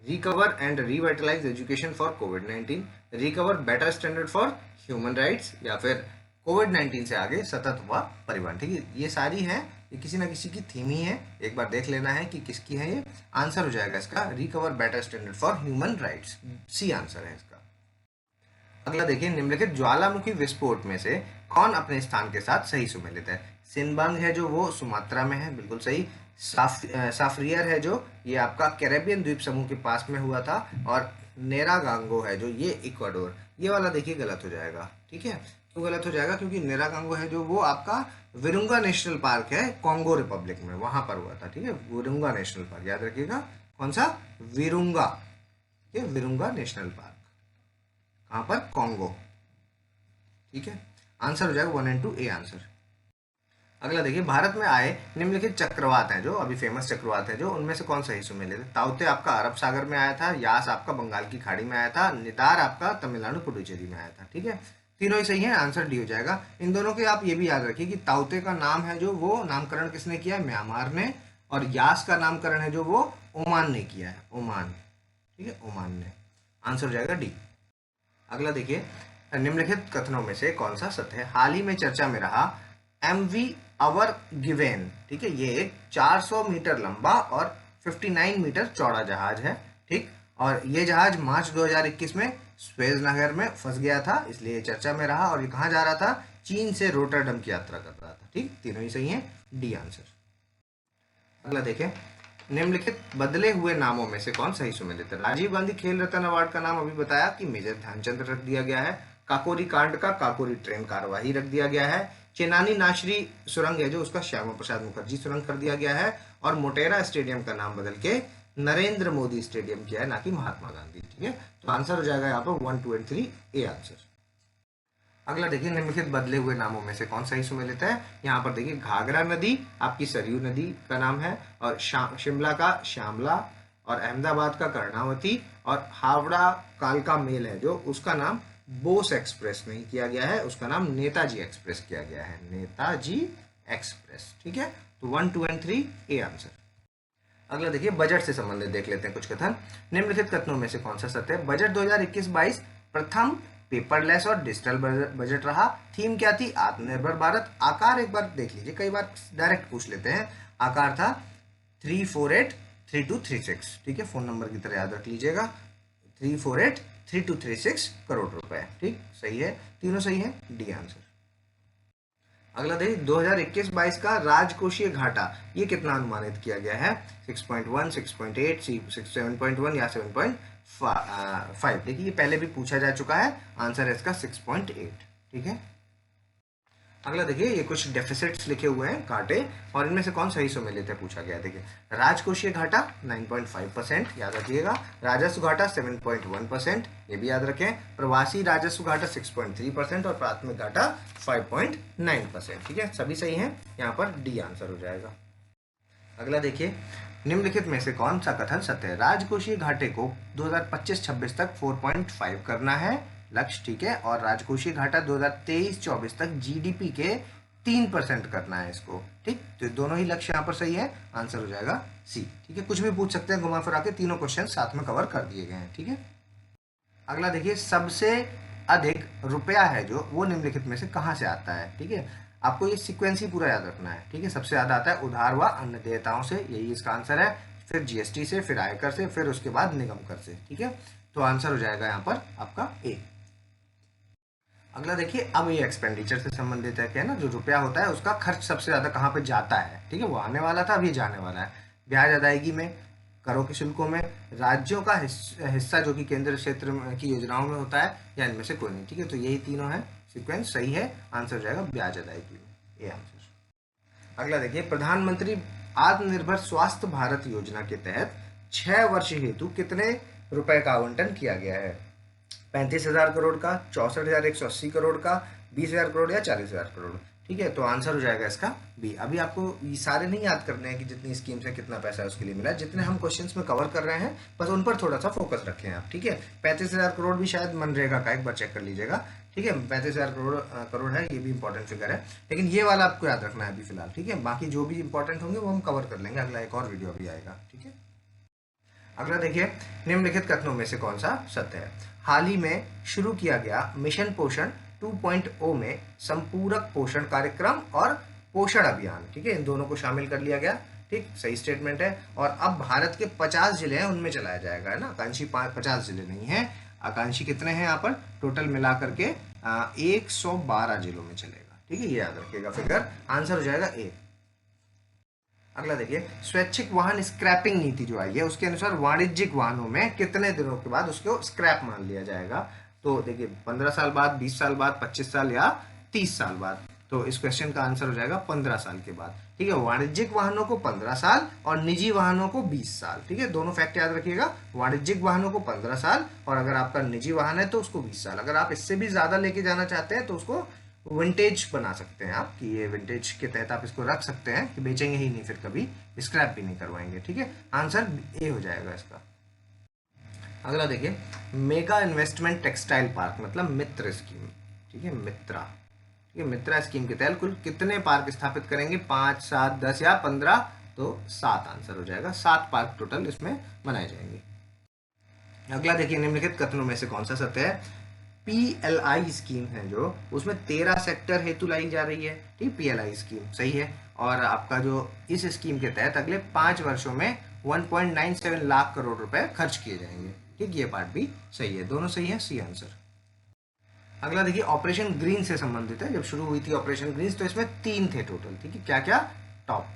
recover and revitalise education for covid, recover better standard for human rights, या फिर कोविड-19 से आगे सतत हुआ परिवहन। ठीक है, ये सारी हैं, ये किसी ना किसी की थीम ही है, एक बार देख लेना है कि किसकी है ये। आंसर हो जाएगा इसका recover better standard for human rights, C answer है इसका। अगला देखिए, निम्नलिखित ज्वालामुखी विस्फोट में से कौन अपने स्थान के साथ सही सुमेलित है? सिनबंग है जो वो सुमात्रा में है, बिल्कुल सही। साफ्रियर है जो ये आपका कैरेबियन द्वीप समूह के पास में हुआ था, और नेरागांगो है जो ये इक्वाडोर, ये वाला देखिए गलत हो जाएगा। ठीक है, क्यों गलत हो जाएगा? क्योंकि नेरागांगो है जो वो आपका विरुंगा नेशनल पार्क है कॉन्गो रिपब्लिक में, वहां पर हुआ था। ठीक है, विरुंगा नेशनल पार्क याद रखिएगा, कौन सा? विरुंगा, ये विरुंगा नेशनल पार्क कहां पर? कॉन्गो। ठीक है, आंसर हो जाएगा 1 और 2, ए आंसर। अगला देखिए, भारत में आए निम्नलिखित चक्रवात हैं जो अभी फेमस चक्रवात है जो, उनमें से कौन सही सुमेलित है? ताउते आपका अरब सागर में आया था, यास आपका बंगाल की खाड़ी में आया था, निदार आपका तमिलनाडु पुडुचेरी में आया था। ठीक है, तीनों ही सही है, आंसर डी हो जाएगा। इन दोनों के आप ये भी याद रखिए कि ताउते का नाम है जो वो नामकरण किसने किया है, म्यांमार ने, और यास का नामकरण है जो वो ओमान ने किया है, ओमान, ठीक है, ओमान ने। आंसर हो जाएगा डी। अगला देखिए, निम्नलिखित कथनों में से कौन सा सत्य है। हाल ही में चर्चा में रहा MV अवर गिवेन, ठीक है, ये एक 400 मीटर लंबा और 59 मीटर चौड़ा जहाज है, ठीक, और ये जहाज मार्च 2021 में स्वेज नहर में फंस गया था, इसलिए चर्चा में रहा, और ये कहाँ जा रहा था, चीन से रोटरडम की यात्रा कर रहा था, ठीक, तीनों ही सही है, डी आंसर। अगला देखें, निम्नलिखित बदले हुए नामों में से कौन सही सुमेलित है। राजीव गांधी खेल रत्न अवार्ड का नाम अभी बताया कि मेजर ध्यानचंद रख दिया गया है, काकोरी कांड का काकोरी ट्रेन कार्यवाही रख दिया गया है, चेनानी नाशरी सुरंग है जो उसका श्यामा प्रसाद मुखर्जी सुरंग कर दिया गया है, और मोटेरा स्टेडियम का नाम बदल के नरेंद्र मोदी स्टेडियम किया है, ना कि महात्मा गांधी, ठीक है। तो आंसर हो जाएगा यहाँ पर 1, 2 और 3 ए आंसर। अगला देखिए, निम्नलिखित बदले हुए नामों में से कौन सही सुमेलित है। यहाँ पर देखिए, घाघरा नदी आपकी सरयू नदी का नाम है, और शिमला का श्यामला, और अहमदाबाद का कर्णावती, और हावड़ा कालका मेल है जो उसका नाम बोस एक्सप्रेस नहीं किया गया है, उसका नाम नेताजी एक्सप्रेस किया गया है, नेताजी एक्सप्रेस, ठीक है। तो 1, 2 और 3 ए आंसर। अगला देखिए, बजट से संबंधित देख लेते हैं कुछ कथन। निम्नलिखित कथनों में से कौन सा सत्य है। बजट 2021-22 प्रथम पेपरलेस और डिजिटल बजट रहा। थीम क्या थी, आत्मनिर्भर भारत। आकार एक बार देख लीजिए, कई बार डायरेक्ट पूछ लेते हैं। आकार था 3483236, ठीक है, फोन नंबर की तरह याद रख लीजिएगा, 3483236 करोड़ रुपए, ठीक, सही है, तीनों सही है, डी आंसर। अगला देखिए, 2021-22 का राजकोषीय घाटा ये कितना अनुमानित किया गया है। 6.1, 6.8, 7.1 या 7.5। देखिए, ये पहले भी पूछा जा चुका है, आंसर है इसका 6.8, ठीक है। अगला देखिए, ये कुछ डेफिसिट्स लिखे हुए हैं, घाटे, और इनमें से कौन सही सुमेलित है पूछा गया। देखिए, राजकोषीय घाटा 9.5%, याद रखिएगा। राजस्व घाटा 7.1%, ये भी याद रखें। प्रवासी राजस्व घाटा 6.3% और प्राथमिक घाटा 5.9%, ठीक है, सभी सही हैं, यहाँ पर डी आंसर हो जाएगा। अगला देखिए, निम्नलिखित में से कौन सा कथन सत्य है। राजकोषीय घाटे को 2025-26 तक 4.5 करना है लक्ष्य, ठीक है, और राजकोषीय घाटा 2023-24 तक GDP के 3% करना है इसको, ठीक। तो दोनों ही लक्ष्य यहाँ पर सही है, आंसर हो जाएगा सी, ठीक है। कुछ भी पूछ सकते हैं घुमा फिरा के, तीनों क्वेश्चन साथ में कवर कर दिए गए हैं, ठीक है। अगला देखिए, सबसे अधिक रुपया है जो वो निम्नलिखित में से कहाँ से आता है, ठीक है। आपको ये सीक्वेंस ही पूरा याद रखना है, ठीक है। सबसे ज्यादा आता है उधार व अन्य देयताओं से, यही इसका आंसर है, फिर GST से, फिर आयकर से, फिर उसके बाद निगम कर से, ठीक है। तो आंसर हो जाएगा यहाँ पर आपका ए। अगला देखिए, अब ये एक्सपेंडिचर से संबंधित है, क्या है ना, जो रुपया होता है उसका खर्च सबसे ज्यादा कहाँ पे जाता है, ठीक है। वो आने वाला था, अभी जाने वाला है। ब्याज अदायगी में, करों के शुल्कों में, राज्यों का हिस्सा जो कि केंद्र क्षेत्र की योजनाओं में होता है, या इनमें से कोई नहीं, ठीक है। तो यही तीनों है, सीक्वेंस सही है, आंसर हो जाएगा ब्याज अदायगी में, ये आंसर। अगला देखिए, प्रधानमंत्री आत्मनिर्भर स्वास्थ्य भारत योजना के तहत 6 वर्ष हेतु कितने रुपए का आवंटन किया गया है। 35,000 करोड़ का, 64,180 करोड़ का, 20,000 करोड़ या 40,000 करोड़, ठीक है। तो आंसर हो जाएगा इसका बी। अभी आपको ये सारे नहीं याद करने हैं कि जितनी स्कीम से कितना पैसा है उसके लिए मिला, जितने हम क्वेश्चंस में कवर कर रहे हैं बस उन पर थोड़ा सा फोकस रखें आप, ठीक है। 35,000 करोड़ भी शायद मनरेगा का, एक बार चेक कर लीजिएगा, ठीक है। 35,000 करोड़ है, ये भी इंपॉर्टेंट फिगर है, लेकिन ये वाला आपको याद रखना है अभी फिलहाल, ठीक है। बाकी जो भी इंपॉर्टेंट होंगे वो हम कवर कर लेंगे, अगला एक और वीडियो भी आएगा, ठीक है। अगला देखिए, निम्नलिखित कथनों में से कौन सा सत्य है। हाल ही में शुरू किया गया मिशन पोषण 2.0 में संपूरक पोषण कार्यक्रम और पोषण अभियान, ठीक है, इन दोनों को शामिल कर लिया गया, ठीक, सही स्टेटमेंट है। और अब भारत के 50 जिले हैं उनमें चलाया जाएगा, है ना। आकांक्षी 50 जिले नहीं है, आकांक्षी कितने हैं यहाँ पर टोटल मिला करके 112 जिलों में चलेगा, ठीक है, ये याद रखिएगा फिगर, आंसर हो जाएगा ए। अगला देखिए, स्वैच्छिक वाहन स्क्रैपिंग नीति जो आई है उसके अनुसार वाणिज्यिक वाहनों में कितने दिनों के बाद उसको स्क्रैप मान लिया जाएगा। तो देखिए, 15 साल बाद, 20 साल बाद, 25 साल या 30 साल बाद। तो इस क्वेश्चन का आंसर हो जाएगा 15 साल के बाद, ठीक है। वाणिज्यिक वाहनों को 15 साल और निजी वाहनों को 20 साल, ठीक है। दोनों फैक्ट याद रखिएगा, वाणिज्यिक वाहनों को 15 साल और अगर आपका निजी वाहन है तो उसको 20 साल। अगर आप इससे भी ज्यादा लेके जाना चाहते हैं तो उसको विंटेज बना सकते हैं आप, कि ये विंटेज के तहत आप इसको रख सकते हैं कि बेचेंगे ही नहीं, फिर कभी स्क्रैप भी नहीं करवाएंगे, ठीक है। आंसर ए हो जाएगा इसका। अगला देखिए, मेगा इन्वेस्टमेंट टेक्सटाइल पार्क मतलब मित्र स्कीम, ठीक है, मित्रा। ठीक है, मित्रा स्कीम के तहत कुल कितने पार्क स्थापित करेंगे? 5, 7, 10 या 15? तो 7 आंसर हो जाएगा। 7 पार्क टोटल इसमें बनाए जाएंगे। अगला देखिए, निम्नलिखित कथनों में से कौन सा सत्य है? PLI स्कीम है जो, उसमें 13 सेक्टर हेतु लाई जा रही है। ठीक, PLI स्कीम सही है। और आपका जो इस स्कीम के तहत अगले 5 वर्षों में 1.97 लाख करोड़ रुपए खर्च किए जाएंगे। ठीक, ये पार्ट भी सही है, दोनों सही है, सी आंसर। अगला देखिए, ऑपरेशन ग्रीन से संबंधित है। जब शुरू हुई थी ऑपरेशन ग्रीन तो इसमें 3 थे टोटल। ठीक है, क्या क्या? टॉप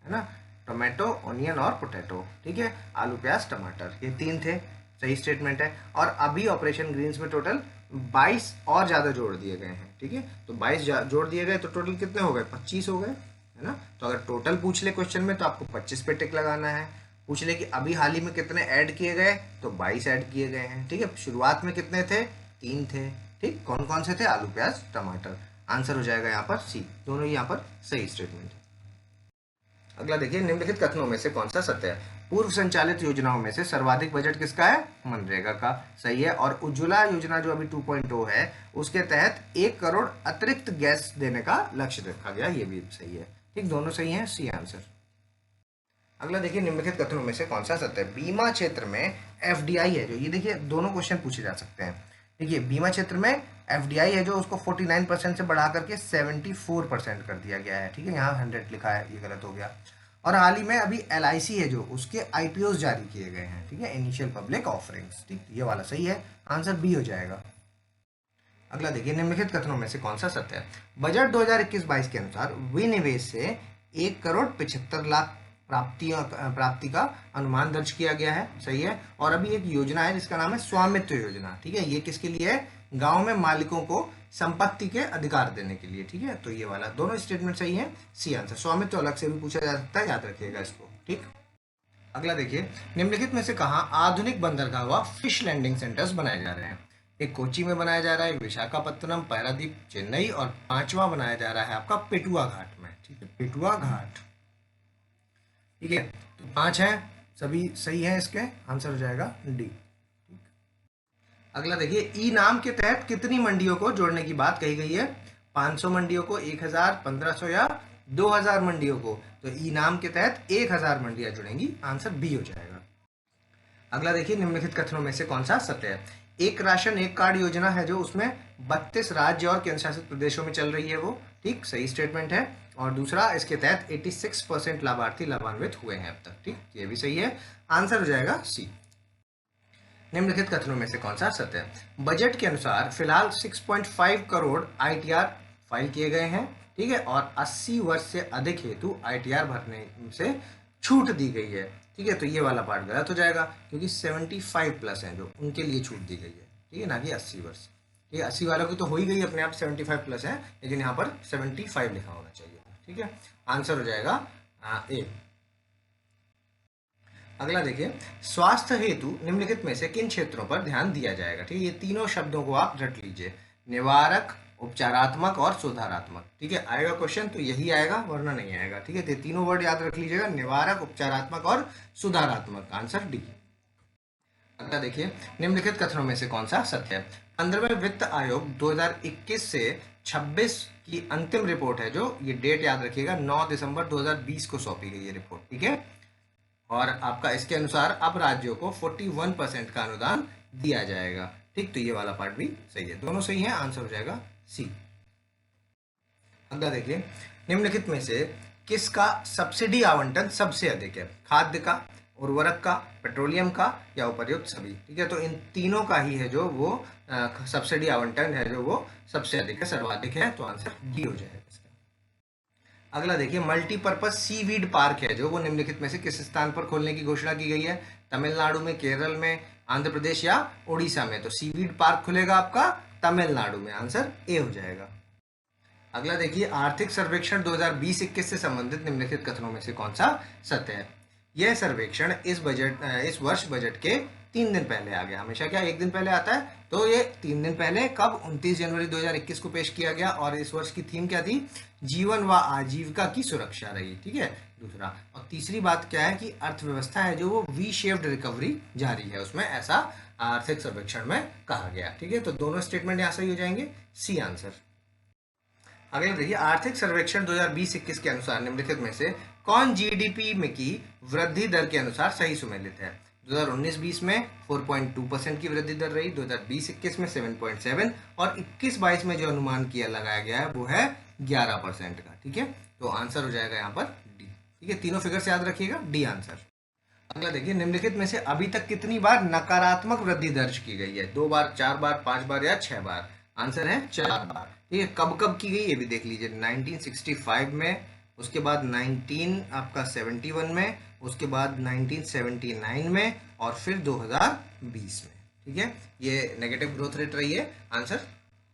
है ना, टोमेटो, ऑनियन और पोटैटो। ठीक है, आलू, प्याज, टमाटर, ये 3 थे, सही स्टेटमेंट है। और अभी ऑपरेशन ग्रीन्स में टोटल 22 और ज्यादा जोड़ दिए गए हैं। ठीक है, तो 22 जोड़ दिए गए तो टोटल कितने हो गए? 25 हो गए, है ना। तो अगर टोटल पूछ ले क्वेश्चन में तो आपको 25 पे टिक लगाना है। पूछ ले कि अभी हाल ही में कितने ऐड किए गए तो 22 ऐड किए गए हैं। ठीक है, शुरुआत में कितने थे? 3 थे। ठीक, कौन कौन से थे? आलू, प्याज, टमाटर। आंसर हो जाएगा यहाँ पर सी, दोनों ही यहाँ पर सही स्टेटमेंट है। अगला देखिए, निम्नलिखित कथनों में से कौन सा सत्य है? पूर्व संचालित योजनाओं में से सर्वाधिक बजट किसका है? मनरेगा का, सही है। और उज्ज्वला योजना जो अभी 2.0 है उसके तहत 1 करोड़ अतिरिक्त गैस देने का लक्ष्य रखा गया, ये भी सही है। ठीक, दोनों सही है, सी आंसर। अगला देखिए, निम्नलिखित कथनों में से कौन सा सत्य है? बीमा क्षेत्र में FDI है जो, ये देखिए दोनों क्वेश्चन पूछे जा सकते हैं। देखिए, बीमा क्षेत्र में FDI है जो, उसको 49% से बढ़ा करके 74% कर दिया गया है। ठीक है, यहाँ 100 लिखा है, ये गलत हो गया। और हाल ही में अभी LIC है जो, उसके IPOs जारी किए गए हैं। ठीक है, इनिशियल पब्लिक ऑफरिंग्स। ठीक, ये वाला सही है, आंसर बी हो जाएगा। अगला देखिए, निम्नलिखित कथनों में से कौन सा सत्य है? बजट 2021-22 के अनुसार विनिवेश से 1 करोड़ 75 लाख प्राप्ति का अनुमान दर्ज किया गया है, सही है। और अभी एक योजना है जिसका नाम है स्वामित्व योजना। ठीक है, ये किसके लिए है? गांव में मालिकों को संपत्ति के अधिकार देने के लिए। ठीक है, तो ये वाला दोनों स्टेटमेंट सही है, सी आंसर। स्वामित्व अलग से भी पूछा जा सकता है, याद रखिएगा इसको। ठीक, अगला देखिए, निम्नलिखित में से कहाँ आधुनिक बंदरगाह व फिश लैंडिंग सेंटर्स बनाए जा रहे हैं? एक कोची में बनाया जा रहा है, एक विशाखापत्तनम, पारादीप, चेन्नई, और 5वां बनाया जा रहा है आपका पेटुआ घाट में। ठीक है, पेटुआ घाट। ठीक है, तो 5 है, सभी सही है, इसके आंसर हो जाएगा डी। अगला देखिए, ई नाम के तहत कितनी मंडियों को जोड़ने की बात कही गई है? 500 मंडियों को, 1000, 1500 या 2000 मंडियों को? तो ई नाम के तहत 1000 मंडियां जुड़ेंगी, आंसर बी हो जाएगा। अगला देखिए, निम्नलिखित कथनों में से कौन सा सत्य है? एक राशन एक कार्ड योजना है जो, उसमें 32 राज्य और केंद्र शासित प्रदेशों में चल रही है वो। ठीक, सही स्टेटमेंट है। और दूसरा, इसके तहत 86% लाभार्थी लाभान्वित हुए हैं अब तक। ठीक, ये भी सही है, आंसर हो जाएगा सी। निम्नलिखित कथनों में से कौन सा सत्य है? बजट के अनुसार फिलहाल 6.5 करोड़ ITR फाइल किए गए हैं। ठीक है, और 80 वर्ष से अधिक हेतु ITR भरने से छूट दी गई है। ठीक है, तो ये वाला पार्ट गलत हो जाएगा क्योंकि 75+ है जो, उनके लिए छूट दी गई है। ठीक है, ना कि 80 वर्ष। ठीक है, 80 वालों की तो हो ही गई अपने आप, 75+ है, लेकिन यहाँ पर 75 लिखा होना चाहिए। ठीक है, आंसर हो जाएगा ए। अगला देखिए, स्वास्थ्य हेतु निम्नलिखित में से किन क्षेत्रों पर ध्यान दिया जाएगा? ठीक है, ये तीनों शब्दों को आप रट लीजिए, निवारक, उपचारात्मक और सुधारात्मक। ठीक है, आएगा क्वेश्चन तो यही आएगा, वरना नहीं आएगा। ठीक है, तो तीनों वर्ड याद रख लीजिएगा, निवारक, उपचारात्मक और सुधारात्मक, आंसर डी। अगला देखिए, निम्नलिखित कथनों में से कौन सा सत्य है? 15वें वित्त आयोग 2021 से 26 की अंतिम रिपोर्ट है जो, ये डेट याद रखिएगा, 9 दिसंबर 2020 को सौंपी गई है रिपोर्ट। ठीक है, और आपका इसके अनुसार अब राज्यों को 41% का अनुदान दिया जाएगा। ठीक, तो ये वाला पार्ट भी सही है, दोनों सही है, आंसर हो जाएगा सी। अगला देखिए, निम्नलिखित में से किसका सब्सिडी आवंटन सबसे अधिक है? खाद्य का, उर्वरक का, पेट्रोलियम का या उपर्युक्त सभी? ठीक है, तो इन तीनों का ही है जो वो सब्सिडी आवंटन है जो वो सबसे अधिक है, सर्वाधिक है, तो आंसर डी हो जाएगा इसका। अगला देखिए, मल्टीपर्पज सीवीड पार्क है जो, वो निम्नलिखित में से किस स्थान पर खोलने की घोषणा की गई है? तमिलनाडु में, केरल में, आंध्र प्रदेश या उड़ीसा में? तो सीवीड पार्क खुलेगा आपका तमिलनाडु में, आंसर ए हो जाएगा। अगला देखिए, आर्थिक सर्वेक्षण 2020-21 से संबंधित निम्नलिखित कथनों में से कौन सा सत्य है? यह सर्वेक्षण इस वर्ष बजट के 3 दिन पहले आ गया। हमेशा क्या 1 दिन पहले आता है, तो ये 3 दिन पहले कब? 29 जनवरी 2021 को पेश किया गया। और इस वर्ष की थीम क्या थी? जीवन व आजीविका की सुरक्षा रही। ठीक है, दूसरा। और तीसरी बात क्या है कि अर्थव्यवस्था है जो वो वी शेप्ड रिकवरी जारी है उसमें, ऐसा आर्थिक सर्वेक्षण में कहा गया। ठीक है, तो दोनों स्टेटमेंट यहाँ सही हो जाएंगे, सी आंसर। अगला देखिए, आर्थिक सर्वेक्षण 2020-21 के अनुसार निम्नलिखित में से कौन जीडीपी में की वृद्धि दर के अनुसार सही सुमेलित है? 2019-20 में 4.2% की वृद्धि दर रही, 2020-21 में 7.7 और 21-22 में जो अनुमान किया लगाया गया है वो है 11% का। ठीक है, तो आंसर हो जाएगा यहाँ पर डी। ठीक है, तीनों फिगर से याद रखिएगा, डी आंसर। अगला देखिए, निम्नलिखित में से अभी तक कितनी बार नकारात्मक वृद्धि दर्ज की गई है? 2 बार, 4 बार, 5 बार या 6 बार? आंसर है 4 बार। ठीक है, कब कब की गई ये भी देख लीजिए, 1965 में, उसके बाद 1971 में, उसके बाद 1979 में और फिर 2020 में। ठीक है, ये नेगेटिव ग्रोथ रेट रही है, आंसर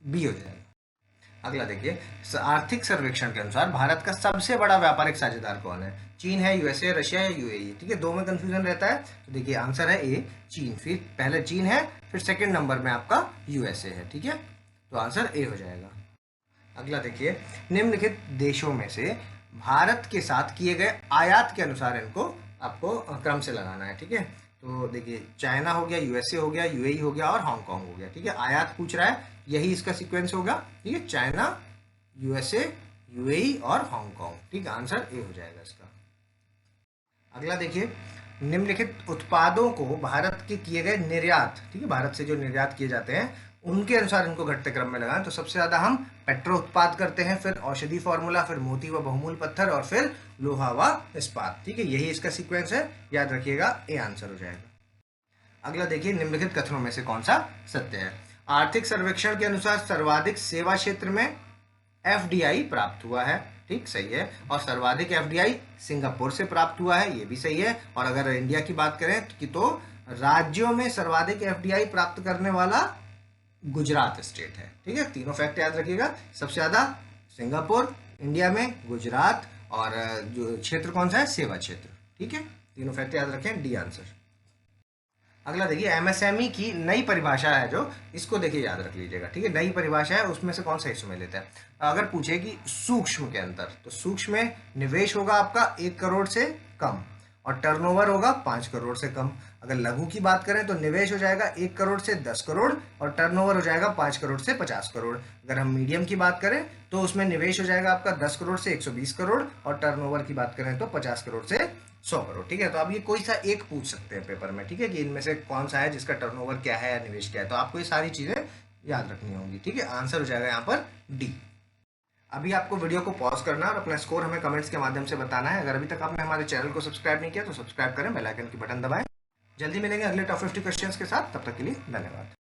बी हो जाएगा। अगला देखिए, आर्थिक सर्वेक्षण के अनुसार भारत का सबसे बड़ा व्यापारिक साझेदार कौन है? चीन है, यूएसए, रशिया या यूएई? ठीक है, दो में कंफ्यूजन रहता है, तो देखिए आंसर है ए, चीन। फिर पहले चीन है, फिर सेकंड नंबर में आपका यूएसए है। ठीक है, तो आंसर ए हो जाएगा। अगला देखिए, निम्नलिखित देशों में से भारत के साथ किए गए आयात के अनुसार इनको आपको क्रम से लगाना है। ठीक है, तो देखिए, चाइना हो गया, यूएसए हो गया, यूएई हो गया और हांगकांग हो गया। ठीक है, आयात पूछ रहा है, यही इसका सीक्वेंस होगा। ठीक है, चाइना, यूएसए, यूएई और हांगकांग। ठीक है, आंसर ए हो जाएगा इसका। अगला देखिए, निम्नलिखित उत्पादों को भारत के किए गए निर्यात, ठीक है, भारत से जो निर्यात किए जाते हैं उनके अनुसार इनको घटते क्रम में लगाएं। तो सबसे ज्यादा हम पेट्रो उत्पाद करते हैं, फिर औषधि फॉर्मूला, फिर मोती व बहुमूल पत्थर और फिर लोहा व इस्पात। ठीक है, यही इसका सीक्वेंस है, याद रखिएगा, ए आंसर हो जाएगा। अगला देखिए, निम्नलिखित कथनों में से कौन सा सत्य है? आर्थिक सर्वेक्षण के अनुसार सर्वाधिक सेवा क्षेत्र में एफडीआई प्राप्त हुआ है। ठीक, सही है। और सर्वाधिक एफडीआई सिंगापुर से प्राप्त हुआ है, ये भी सही है। और अगर इंडिया की बात करें तो राज्यों में सर्वाधिक एफडीआई प्राप्त करने वाला गुजरात स्टेट है। ठीक है, तीनों फैक्ट याद रखिएगा, सबसे ज्यादा सिंगापुर, इंडिया में गुजरात, और जो क्षेत्र कौन सा है? सेवा क्षेत्र। ठीक है, तीनों फैक्ट याद रखें, डी आंसर। अगला देखिए, एमएसएमई की नई परिभाषा है जो, इसको देखिए याद रख लीजिएगा। ठीक है, नई परिभाषा है, उसमें से कौन सा हिस्सा में लेता है? अगर पूछे कि सूक्ष्म के अंतर, तो सूक्ष्म में निवेश होगा आपका 1 करोड़ से कम और टर्नओवर होगा 5 करोड़ से कम। अगर लघु की बात करें तो निवेश हो जाएगा 1 करोड़ से 10 करोड़ और टर्नओवर हो जाएगा 5 करोड़ से 50 करोड़। अगर हम मीडियम की बात करें तो उसमें निवेश हो जाएगा आपका 10 करोड़ से 120 करोड़ और टर्नओवर की बात करें तो 50 करोड़ से 100 करोड़। ठीक है, तो आप ये कोई सा एक पूछ सकते हैं पेपर में। ठीक है, कि इनमें से कौन सा है जिसका टर्नओवर क्या है या निवेश क्या है, तो आपको ये सारी चीजें याद रखनी होंगी। ठीक है, आंसर हो जाएगा यहाँ पर डी। अभी आपको वीडियो को पॉज करना है और अपना स्कोर हमें कमेंट्स के माध्यम से बताना है। अगर अभी तक आपने हमारे चैनल को सब्सक्राइब नहीं किया तो सब्सक्राइब करें, बेल आइकन की बटन दबाएं। जल्दी मिलेंगे अगले टॉप 50 क्वेश्चंस के साथ, तब तक के लिए धन्यवाद।